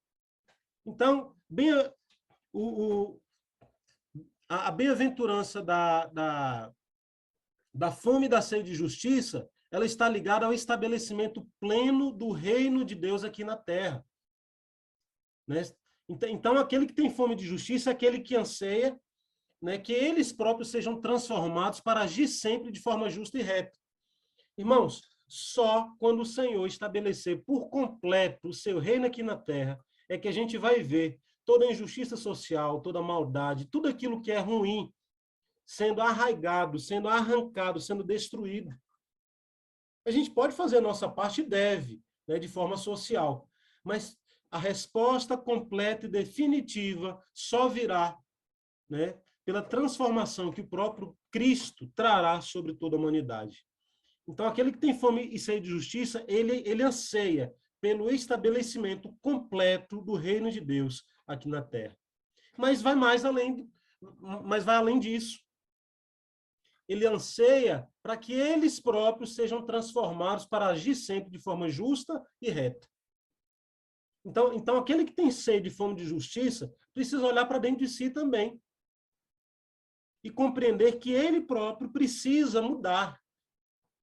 Então, o, a bem-aventurança da fome e da sede de justiça, ela está ligada ao estabelecimento pleno do reino de Deus aqui na terra. Né? Então, aquele que tem fome de justiça é aquele que anseia, né, que eles próprios sejam transformados para agir sempre de forma justa e reta. Irmãos, só quando o Senhor estabelecer por completo o seu reino aqui na terra é que a gente vai ver toda a injustiça social, toda a maldade, tudo aquilo que é ruim sendo arraigado, sendo arrancado, sendo destruído. A gente pode fazer a nossa parte e deve, né, de forma social, mas a resposta completa e definitiva só virá, né, pela transformação que o próprio Cristo trará sobre toda a humanidade. Então, aquele que tem fome e sede de justiça, ele anseia pelo estabelecimento completo do reino de Deus aqui na terra. Mas vai mais além, mas vai além disso. ele anseia para que eles próprios sejam transformados para agir sempre de forma justa e reta. Então aquele que tem sede e fome de justiça precisa olhar para dentro de si também e compreender que ele próprio precisa mudar,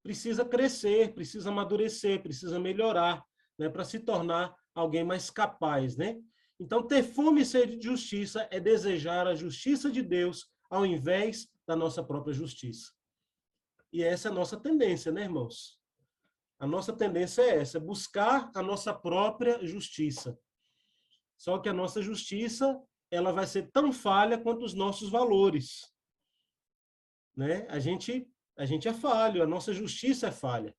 precisa crescer, precisa amadurecer, precisa melhorar, né, para se tornar alguém mais capaz, né? Então, ter fome e sede de justiça é desejar a justiça de Deus ao invés da nossa própria justiça. E essa é a nossa tendência, né, irmãos? A nossa tendência é essa, buscar a nossa própria justiça. Só que a nossa justiça, ela vai ser tão falha quanto os nossos valores, né? A gente é falho, a nossa justiça é falha.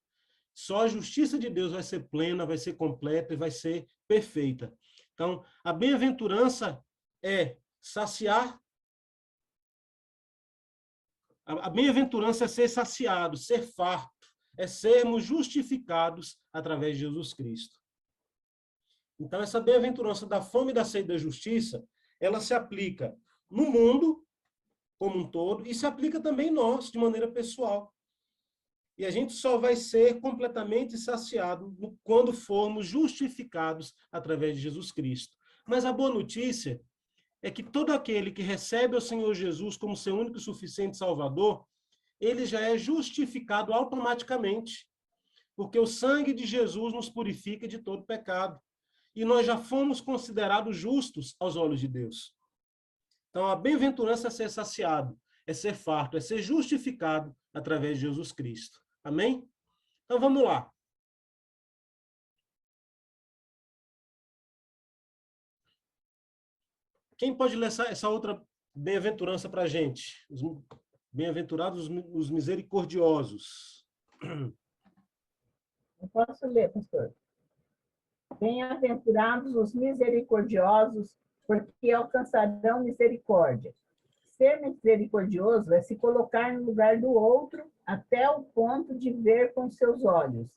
Só a justiça de Deus vai ser plena, vai ser completa e vai ser perfeita. Então, a bem-aventurança é saciar. A bem-aventurança é ser saciado, ser farto, é sermos justificados através de Jesus Cristo. Então, essa bem-aventurança da fome, da sede da justiça, ela se aplica no mundo como um todo e se aplica também em nós, de maneira pessoal. E a gente só vai ser completamente saciado quando formos justificados através de Jesus Cristo. Mas a boa notícia é que todo aquele que recebe o Senhor Jesus como seu único e suficiente Salvador, ele já é justificado automaticamente, porque o sangue de Jesus nos purifica de todo pecado. E nós já fomos considerados justos aos olhos de Deus. Então, a bem-aventurança é ser saciado, é ser farto, é ser justificado através de Jesus Cristo. Amém? Então, vamos lá. Quem pode ler essa outra bem-aventurança para a gente? Os bem-aventurados os misericordiosos. Eu posso ler, pastor. Bem-aventurados os misericordiosos, porque alcançarão misericórdia. Ser misericordioso é se colocar no lugar do outro até o ponto de ver com seus olhos.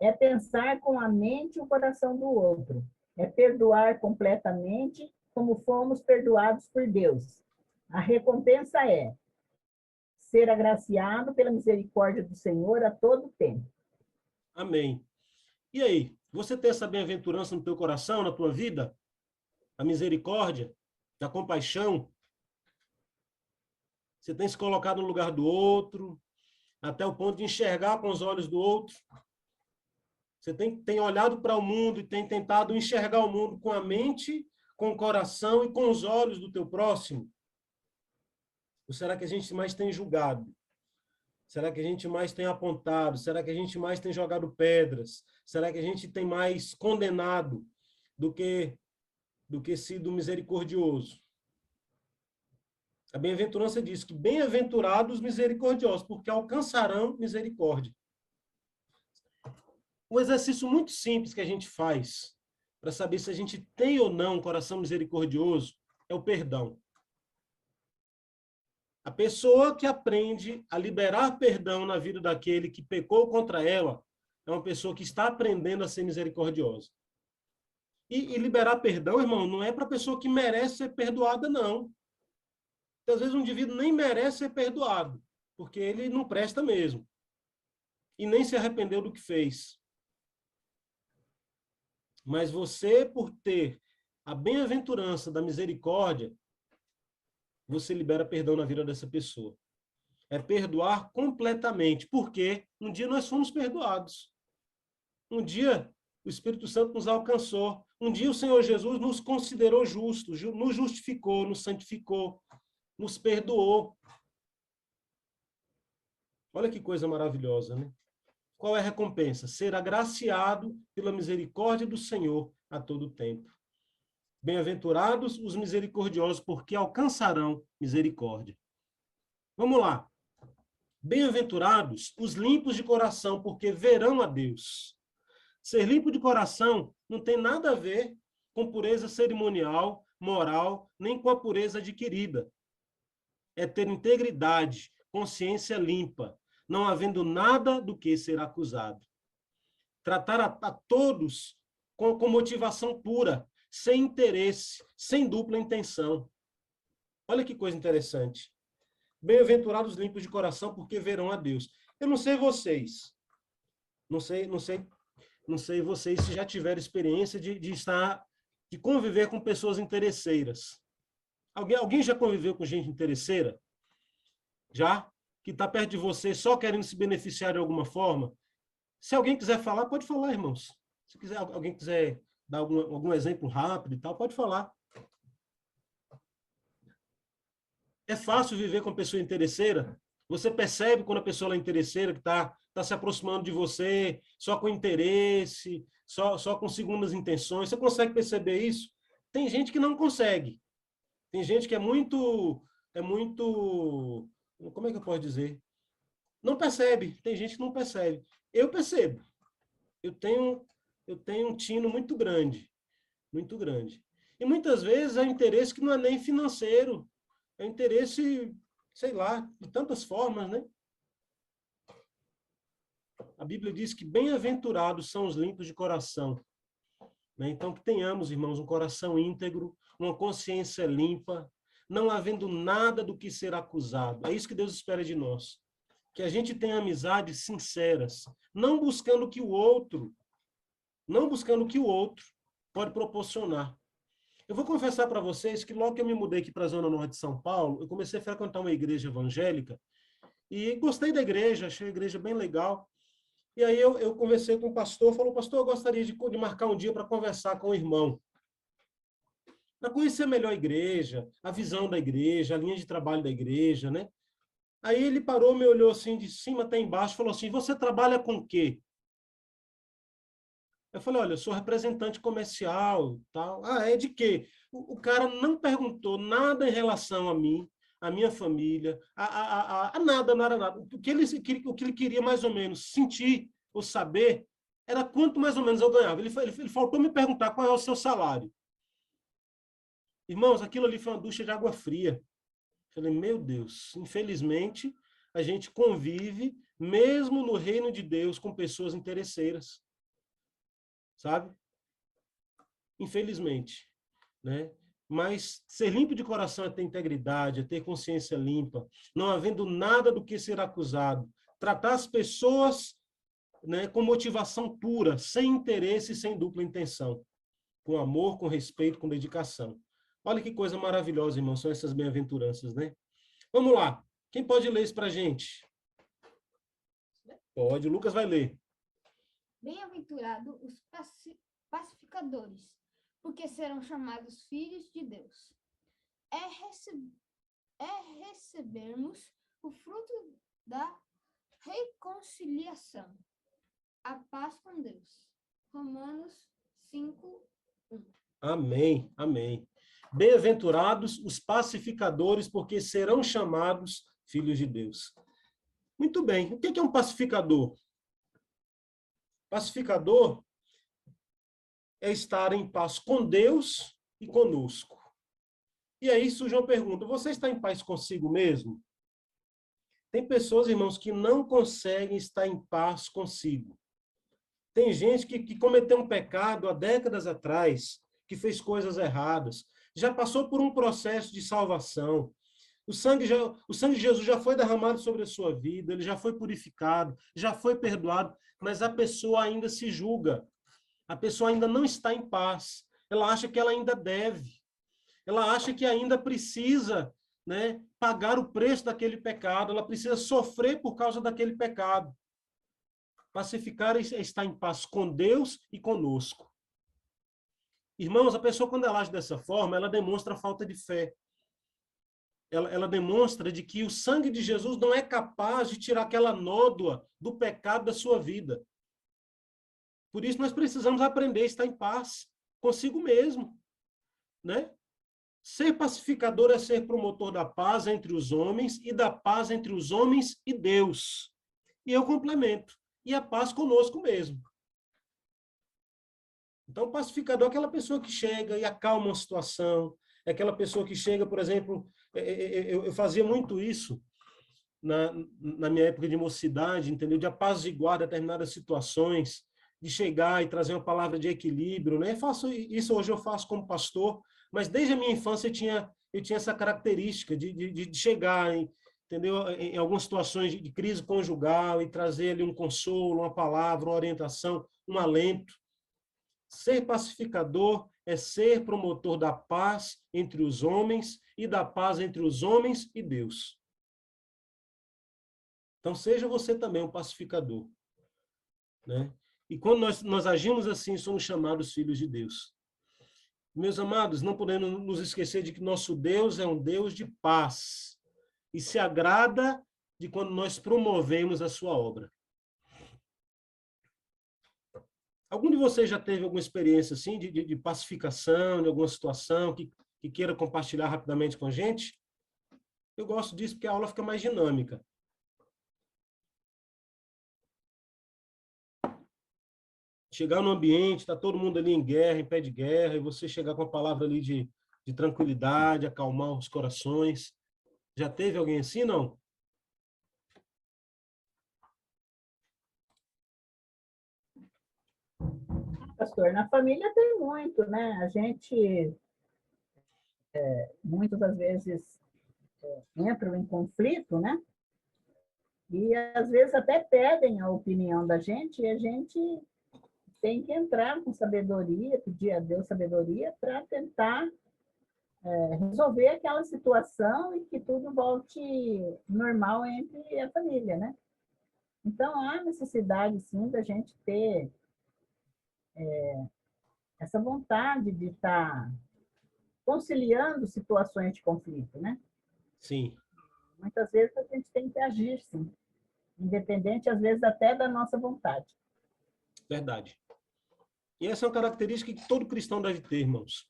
É pensar com a mente o coração do outro. É perdoar completamente como fomos perdoados por Deus. A recompensa é ser agraciado pela misericórdia do Senhor a todo tempo. Amém. E aí, você tem essa bem-aventurança no teu coração, na tua vida? A misericórdia, a compaixão? Você tem se colocado no lugar do outro, até o ponto de enxergar com os olhos do outro? Você tem olhado para o mundo e tem tentado enxergar o mundo com a mente, com o coração e com os olhos do teu próximo? Ou será que a gente mais tem julgado? Será que a gente mais tem apontado? Será que a gente mais tem jogado pedras? Será que a gente tem mais condenado do que sido misericordioso? A bem-aventurança diz que bem-aventurados os misericordiosos, porque alcançarão misericórdia. Um exercício muito simples que a gente faz para saber se a gente tem ou não um coração misericordioso é o perdão. A pessoa que aprende a liberar perdão na vida daquele que pecou contra ela é uma pessoa que está aprendendo a ser misericordiosa. E liberar perdão, irmão, não é para a pessoa que merece ser perdoada, não. Às vezes um indivíduo nem merece ser perdoado, porque ele não presta mesmo. E nem se arrependeu do que fez. Mas você, por ter a bem-aventurança da misericórdia, você libera perdão na vida dessa pessoa. É perdoar completamente, porque um dia nós fomos perdoados. Um dia o Espírito Santo nos alcançou. Um dia o Senhor Jesus nos considerou justos, nos justificou, nos santificou, nos perdoou. Olha que coisa maravilhosa, né? Qual é a recompensa? Ser agraciado pela misericórdia do Senhor a todo tempo. Bem-aventurados os misericordiosos, porque alcançarão misericórdia. Vamos lá. Bem-aventurados os limpos de coração, porque verão a Deus. Ser limpo de coração não tem nada a ver com pureza cerimonial, moral, nem com a pureza adquirida. É ter integridade, consciência limpa, não havendo nada do que ser acusado. Tratar a todos com motivação pura, sem interesse, sem dupla intenção. Olha que coisa interessante. Bem-aventurados limpos de coração, porque verão a Deus. Eu não sei vocês, não sei vocês se já tiveram experiência de conviver com pessoas interesseiras. Alguém já conviveu com gente interesseira? Já? Que está perto de você só querendo se beneficiar de alguma forma? Se alguém quiser falar, pode falar, irmãos. Se alguém quiser dar algum exemplo rápido e tal, pode falar. É fácil viver com pessoa interesseira? Você percebe quando a pessoa é interesseira, que está se aproximando de você, só com interesse, só com segundas intenções. Você consegue perceber isso? Tem gente que não consegue. Tem gente que é muito, como é que eu posso dizer? Não percebe. Tem gente que não percebe. Eu percebo. Eu tenho um tino muito grande. Muito grande. E muitas vezes é um interesse que não é nem financeiro. É um interesse, sei lá, de tantas formas, né? A Bíblia diz que bem-aventurados são os limpos de coração. Né? Então, que tenhamos, irmãos, um coração íntegro, uma consciência limpa, não havendo nada do que ser acusado. É isso que Deus espera de nós. Que a gente tenha amizades sinceras, não buscando o que o outro pode proporcionar. Eu vou confessar para vocês que logo que eu me mudei aqui para a Zona Norte de São Paulo, eu comecei a frequentar uma igreja evangélica e gostei da igreja, achei a igreja bem legal. E aí eu conversei com o pastor, falou, pastor, eu gostaria de marcar um dia para conversar com o irmão, para conhecer melhor a igreja, a visão da igreja, a linha de trabalho da igreja, né? Aí ele parou, me olhou assim de cima até embaixo, falou assim, você trabalha com o quê? Eu falei, olha, eu sou representante comercial, tal. Ah, é de quê? O cara não perguntou nada em relação a mim, a minha família, a nada. O que ele queria mais ou menos sentir ou saber era quanto mais ou menos eu ganhava. Ele faltou me perguntar qual é o seu salário. Irmãos, aquilo ali foi uma ducha de água fria. Falei, meu Deus, infelizmente, a gente convive, mesmo no reino de Deus, com pessoas interesseiras. Sabe? Infelizmente, né? Mas ser limpo de coração é ter integridade, é ter consciência limpa, não havendo nada do que ser acusado. Tratar as pessoas, né, com motivação pura, sem interesse e sem dupla intenção. Com amor, com respeito, com dedicação. Olha que coisa maravilhosa, irmão, são essas bem-aventuranças, né? Vamos lá. Quem pode ler isso para a gente? Pode, o Lucas vai ler. Bem-aventurados os pacificadores, porque serão chamados filhos de Deus. Recebermos o fruto da reconciliação, a paz com Deus. Romanos 5:1. Amém, amém. Bem-aventurados os pacificadores, porque serão chamados filhos de Deus. Muito bem. O que é um pacificador? Pacificador é estar em paz com Deus e conosco. E aí surge uma pergunta, você está em paz consigo mesmo? Tem pessoas, irmãos, que não conseguem estar em paz consigo. Tem gente que cometeu um pecado há décadas atrás, que fez coisas erradas, já passou por um processo de salvação. O sangue de Jesus já foi derramado sobre a sua vida, ele já foi purificado, já foi perdoado, mas a pessoa ainda se julga. A pessoa ainda não está em paz. Ela acha que ela ainda deve. Ela acha que ainda precisa, né, pagar o preço daquele pecado, ela precisa sofrer por causa daquele pecado. Pacificar é estar em paz com Deus e conosco. Irmãos, a pessoa, quando ela age dessa forma, ela demonstra falta de fé. Ela demonstra de que o sangue de Jesus não é capaz de tirar aquela nódoa do pecado da sua vida. Por isso, nós precisamos aprender a estar em paz consigo mesmo, né? Ser pacificador é ser promotor da paz entre os homens e da paz entre os homens e Deus. E eu complemento. E a paz conosco mesmo. Então, pacificador é aquela pessoa que chega e acalma uma situação, é aquela pessoa que chega, por exemplo, eu fazia muito isso na minha época de mocidade, entendeu? De apaziguar determinadas situações, de chegar e trazer uma palavra de equilíbrio, né? Faço isso hoje, eu faço como pastor, mas desde a minha infância eu tinha essa característica de chegar entendeu? Em algumas situações de crise conjugal e trazer ali um consolo, uma palavra, uma orientação, um alento. Ser pacificador é ser promotor da paz entre os homens e da paz entre os homens e Deus. Então, seja você também um pacificador, né? E quando nós agimos assim, somos chamados filhos de Deus. Meus amados, não podemos nos esquecer de que nosso Deus é um Deus de paz e se agrada de quando nós promovemos a sua obra. Algum de vocês já teve alguma experiência assim de pacificação, de alguma situação que queira compartilhar rapidamente com a gente? Eu gosto disso porque a aula fica mais dinâmica. Chegar no ambiente, está todo mundo ali em guerra, em pé de guerra, e você chegar com a palavra ali de tranquilidade, acalmar os corações. Já teve alguém assim, não? Pastor, na família tem muito, né? A gente, muitas das vezes, entram em conflito, né? E, às vezes, até pedem a opinião da gente, e a gente tem que entrar com sabedoria, pedir a Deus sabedoria para tentar resolver aquela situação e que tudo volte normal entre a família, né? Então, há necessidade, sim, da gente ter essa vontade de estar conciliando situações de conflito, né? Sim. Muitas vezes a gente tem que agir, sim, independente, às vezes, até da nossa vontade. Verdade. E essa é uma característica que todo cristão deve ter, irmãos.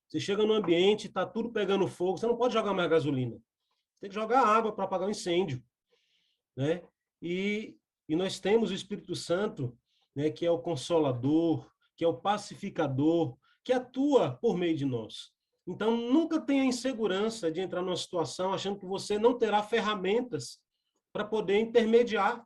Você chega no ambiente, está tudo pegando fogo, você não pode jogar mais gasolina. Tem que jogar água para apagar o incêndio, né? E nós temos o Espírito Santo, né, que é o consolador, que é o pacificador, que atua por meio de nós. Então, nunca tenha insegurança de entrar numa situação achando que você não terá ferramentas para poder intermediar.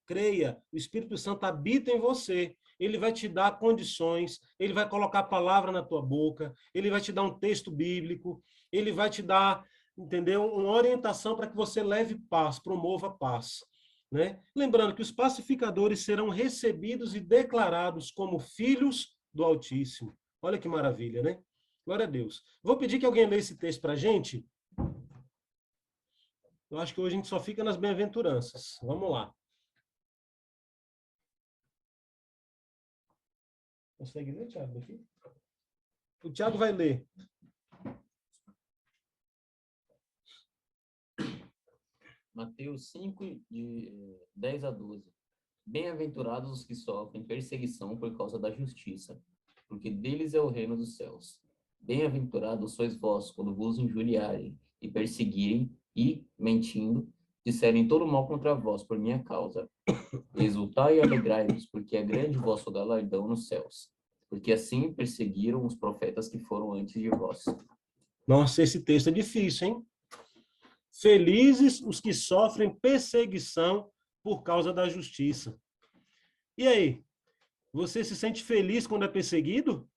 Creia, o Espírito Santo habita em você. Ele vai te dar condições, ele vai colocar a palavra na tua boca, ele vai te dar um texto bíblico, ele vai te dar, entendeu? Uma orientação para que você leve paz, promova paz, né? Lembrando que os pacificadores serão recebidos e declarados como filhos do Altíssimo. Olha que maravilha, né? Glória a Deus. Vou pedir que alguém leia esse texto para a gente. Eu acho que hoje a gente só fica nas bem-aventuranças. Vamos lá. Consegue ler, Tiago, aqui? O Tiago vai ler. Mateus 5, de 10 a 12. Bem-aventurados os que sofrem perseguição por causa da justiça, porque deles é o reino dos céus. Bem-aventurados sois vós, quando vos injuriarem e perseguirem e, mentindo, disserem todo mal contra vós por minha causa. Exultai e alegrai-vos, porque é grande o vosso galardão nos céus, porque assim perseguiram os profetas que foram antes de vós. Nossa, esse texto é difícil, hein? Felizes os que sofrem perseguição por causa da justiça. E aí? Você se sente feliz quando é perseguido?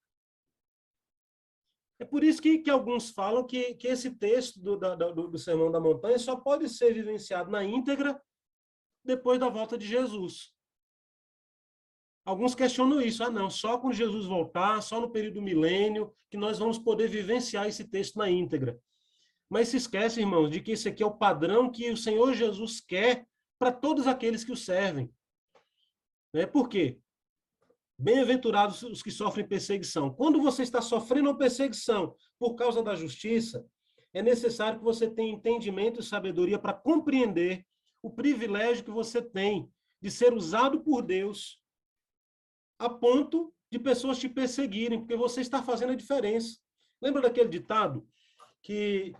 É por isso que alguns falam que esse texto do Sermão da Montanha só pode ser vivenciado na íntegra depois da volta de Jesus. Alguns questionam isso. Ah, não, só quando Jesus voltar, só no período do milênio, que nós vamos poder vivenciar esse texto na íntegra. Mas se esquece, irmãos, de que esse aqui é o padrão que o Senhor Jesus quer para todos aqueles que o servem. Por quê? Bem-aventurados os que sofrem perseguição. Quando você está sofrendo uma perseguição por causa da justiça, é necessário que você tenha entendimento e sabedoria para compreender o privilégio que você tem de ser usado por Deus a ponto de pessoas te perseguirem, porque você está fazendo a diferença. Lembra daquele ditado que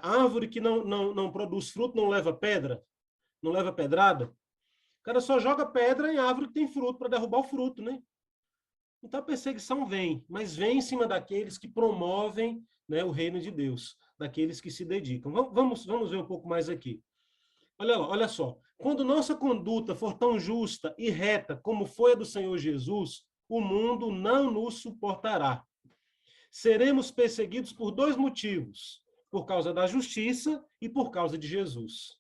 árvore que não produz fruto não leva pedra, não leva pedrada? O cara só joga pedra em árvore que tem fruto para derrubar o fruto, né? Então a perseguição vem, mas vem em cima daqueles que promovem, né, o reino de Deus, daqueles que se dedicam. Vamos ver um pouco mais aqui. Olha só. Quando nossa conduta for tão justa e reta como foi a do Senhor Jesus, o mundo não nos suportará. Seremos perseguidos por dois motivos. por causa da justiça e por causa de Jesus.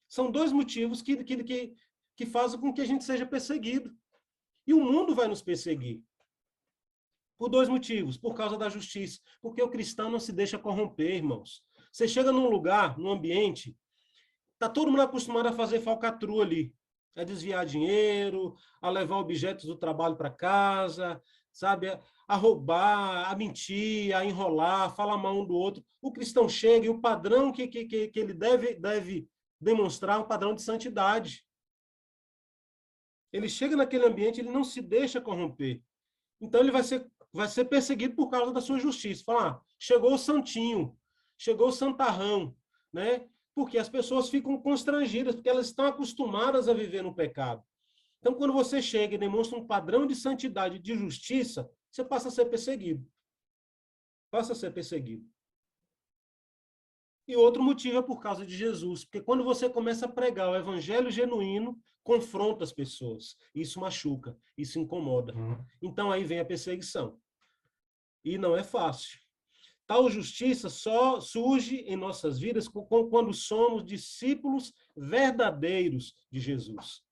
São dois motivos que fazem com que a gente seja perseguido. E o mundo vai nos perseguir. Por dois motivos. Por causa da justiça. Porque o cristão não se deixa corromper, irmãos. Você chega num lugar, num ambiente, está todo mundo acostumado a fazer falcatrua ali. A desviar dinheiro, a levar objetos do trabalho para casa, sabe? A roubar, a mentir, a enrolar, a falar mal um do outro. O cristão chega e o padrão que ele deve demonstrar é um padrão de santidade. Ele chega naquele ambiente, ele não se deixa corromper. Então ele vai ser perseguido por causa da sua justiça. Fala, chegou o santinho, chegou o santarrão, né? Porque as pessoas ficam constrangidas, porque elas estão acostumadas a viver no pecado. Então, quando você chega e demonstra um padrão de santidade, de justiça, você passa a ser perseguido. Passa a ser perseguido. E outro motivo é por causa de Jesus, porque quando você começa a pregar o evangelho genuíno, confronta as pessoas. Isso machuca, isso incomoda. Então, aí vem a perseguição. E não é fácil. Tal justiça só surge em nossas vidas quando somos discípulos verdadeiros de Jesus.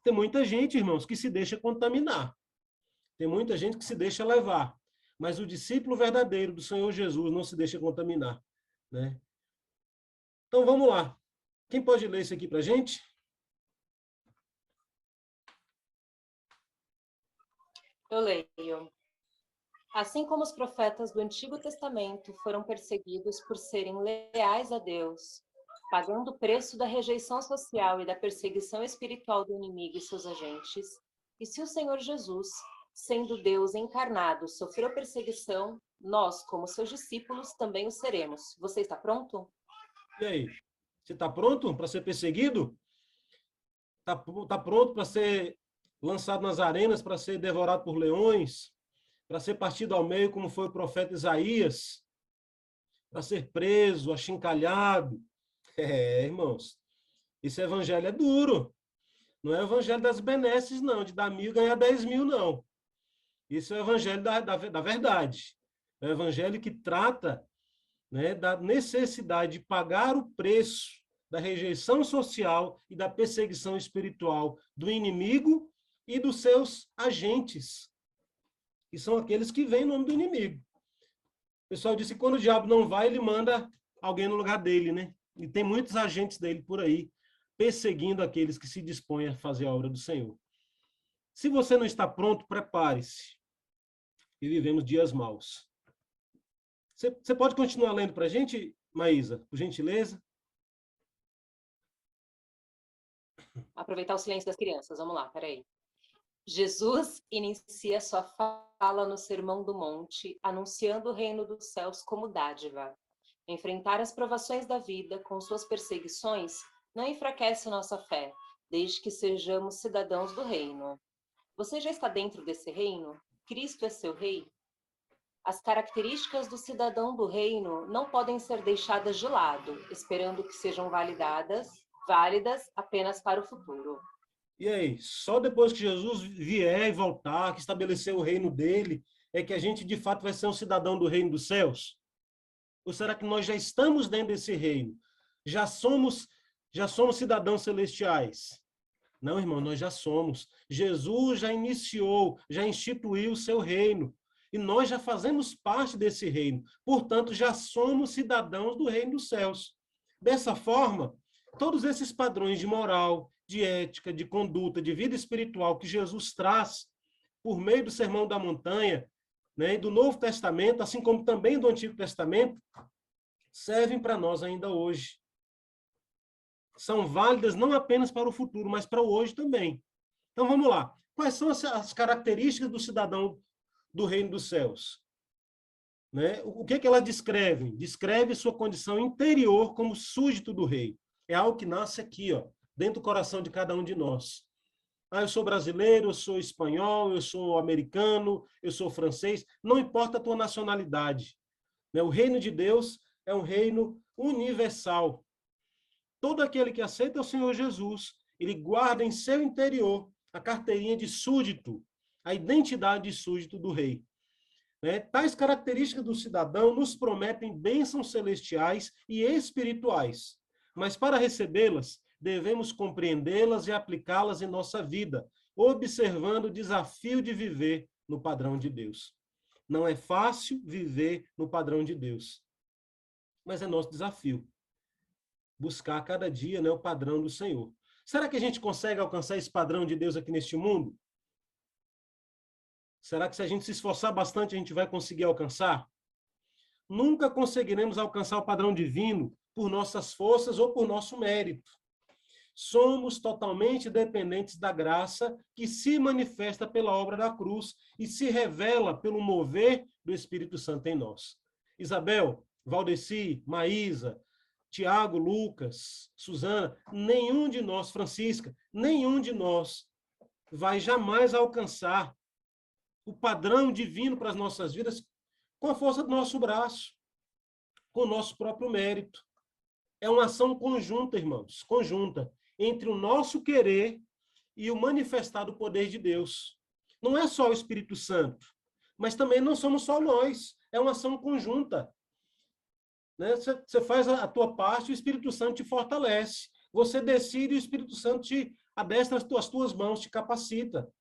Tem muita gente, irmãos, que se deixa contaminar. Tem muita gente que se deixa levar. Mas o discípulo verdadeiro do Senhor Jesus não se deixa contaminar, né? Então, vamos lá. Quem pode ler isso aqui para a gente? Eu leio. Assim como os profetas do Antigo Testamento foram perseguidos por serem leais a Deus, pagando o preço da rejeição social e da perseguição espiritual do inimigo e seus agentes, e se o Senhor Jesus, sendo Deus encarnado, sofreu perseguição, nós, como seus discípulos, também o seremos. Você está pronto? E aí? Você está pronto para ser perseguido? Está pronto para ser lançado nas arenas, para ser devorado por leões? Para ser partido ao meio, como foi o profeta Isaías? Para ser preso, achincalhado? Irmãos, esse evangelho é duro. Não é o evangelho das benesses, não, de dar 1.000 e ganhar 10.000, não. Esse é o evangelho da verdade. É o evangelho que trata, né, da necessidade de pagar o preço da rejeição social e da perseguição espiritual do inimigo e dos seus agentes, que são aqueles que vêm em nome do inimigo. O pessoal disse que quando o diabo não vai, ele manda alguém no lugar dele, né? E tem muitos agentes dele por aí, perseguindo aqueles que se dispõem a fazer a obra do Senhor. Se você não está pronto, prepare-se. E vivemos dias maus. Você pode continuar lendo para a gente, Maísa, por gentileza? Aproveitar o silêncio das crianças. Vamos lá, peraí. Jesus inicia sua fala no Sermão do Monte, anunciando o reino dos céus como dádiva. Enfrentar as provações da vida com suas perseguições não enfraquece nossa fé, desde que sejamos cidadãos do reino. Você já está dentro desse reino? Cristo é seu rei? As características do cidadão do reino não podem ser deixadas de lado, esperando que sejam válidas apenas para o futuro. E aí, só depois que Jesus vier e voltar, que estabelecer o reino dele, é que a gente de fato vai ser um cidadão do reino dos céus? Ou será que nós já estamos dentro desse reino? Já somos cidadãos celestiais? Não, irmão, nós já somos. Jesus já iniciou, já instituiu o seu reino. E nós já fazemos parte desse reino. Portanto, já somos cidadãos do reino dos céus. Dessa forma, todos esses padrões de moral, de ética, de conduta, de vida espiritual que Jesus traz por meio do Sermão da Montanha, né, e do Novo Testamento, assim como também do Antigo Testamento, servem para nós ainda hoje. São válidas não apenas para o futuro, mas para o hoje também. Então, vamos lá. Quais são as características do cidadão do reino dos céus? Né? O que elas descrevem? Descreve sua condição interior como súdito do rei. É algo que nasce aqui, ó, dentro do coração de cada um de nós. Eu sou brasileiro, eu sou espanhol, eu sou americano, eu sou francês. Não importa a tua nacionalidade. Né? O reino de Deus é um reino universal. Todo aquele que aceita o Senhor Jesus, ele guarda em seu interior a carteirinha de súdito, a identidade de súdito do rei. né? Tais características do cidadão nos prometem bênçãos celestiais e espirituais, mas para recebê-las, devemos compreendê-las e aplicá-las em nossa vida, observando o desafio de viver no padrão de Deus. Não é fácil viver no padrão de Deus, mas é nosso desafio buscar a cada dia, né, o padrão do Senhor. Será que a gente consegue alcançar esse padrão de Deus aqui neste mundo? Será que se a gente se esforçar bastante, a gente vai conseguir alcançar? Nunca conseguiremos alcançar o padrão divino por nossas forças ou por nosso mérito. Somos totalmente dependentes da graça que se manifesta pela obra da cruz e se revela pelo mover do Espírito Santo em nós. Isabel, Valdeci, Maísa, Tiago, Lucas, Suzana, nenhum de nós, Francisca, nenhum de nós vai jamais alcançar o padrão divino para as nossas vidas com a força do nosso braço, com o nosso próprio mérito. É uma ação conjunta, irmãos, conjunta, entre o nosso querer e o manifestado poder de Deus. Não é só o Espírito Santo, mas também não somos só nós, é uma ação conjunta. Né? Você faz a tua parte, o Espírito Santo te fortalece. Você decide e o Espírito Santo te adestra as tuas mãos, te capacita.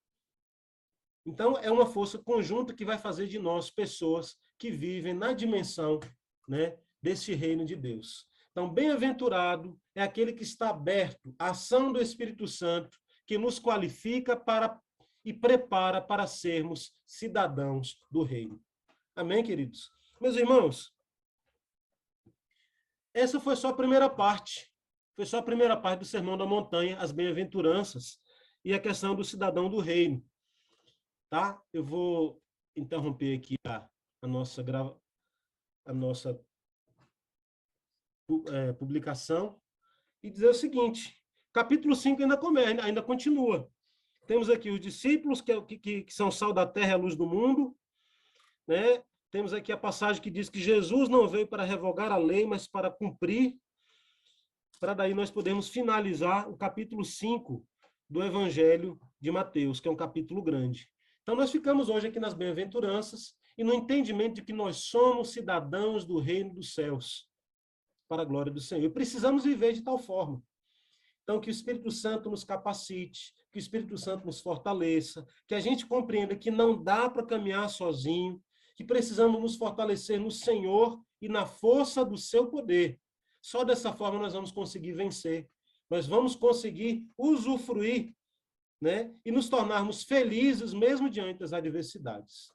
Então, é uma força conjunta que vai fazer de nós pessoas que vivem na dimensão, né, desse reino de Deus. Então, bem-aventurado é aquele que está aberto à ação do Espírito Santo, que nos qualifica para e prepara para sermos cidadãos do reino. Amém, queridos? Meus irmãos, essa foi só a primeira parte. Foi só a primeira parte do Sermão da Montanha, as bem-aventuranças e a questão do cidadão do reino. Tá? Eu vou interromper aqui a nossa publicação e dizer o seguinte: capítulo 5 ainda continua. Temos aqui os discípulos, que são sal da terra e a luz do mundo, né? Temos aqui a passagem que diz que Jesus não veio para revogar a lei, mas para cumprir, para daí nós podermos finalizar o capítulo 5 do Evangelho de Mateus, que é um capítulo grande. Então, nós ficamos hoje aqui nas bem-aventuranças e no entendimento de que nós somos cidadãos do reino dos céus, para a glória do Senhor. E precisamos viver de tal forma. Então, que o Espírito Santo nos capacite, que o Espírito Santo nos fortaleça, que a gente compreenda que não dá para caminhar sozinho, que precisamos nos fortalecer no Senhor e na força do seu poder. Só dessa forma nós vamos conseguir vencer. Nós vamos conseguir usufruir, né, e nos tornarmos felizes mesmo diante das adversidades.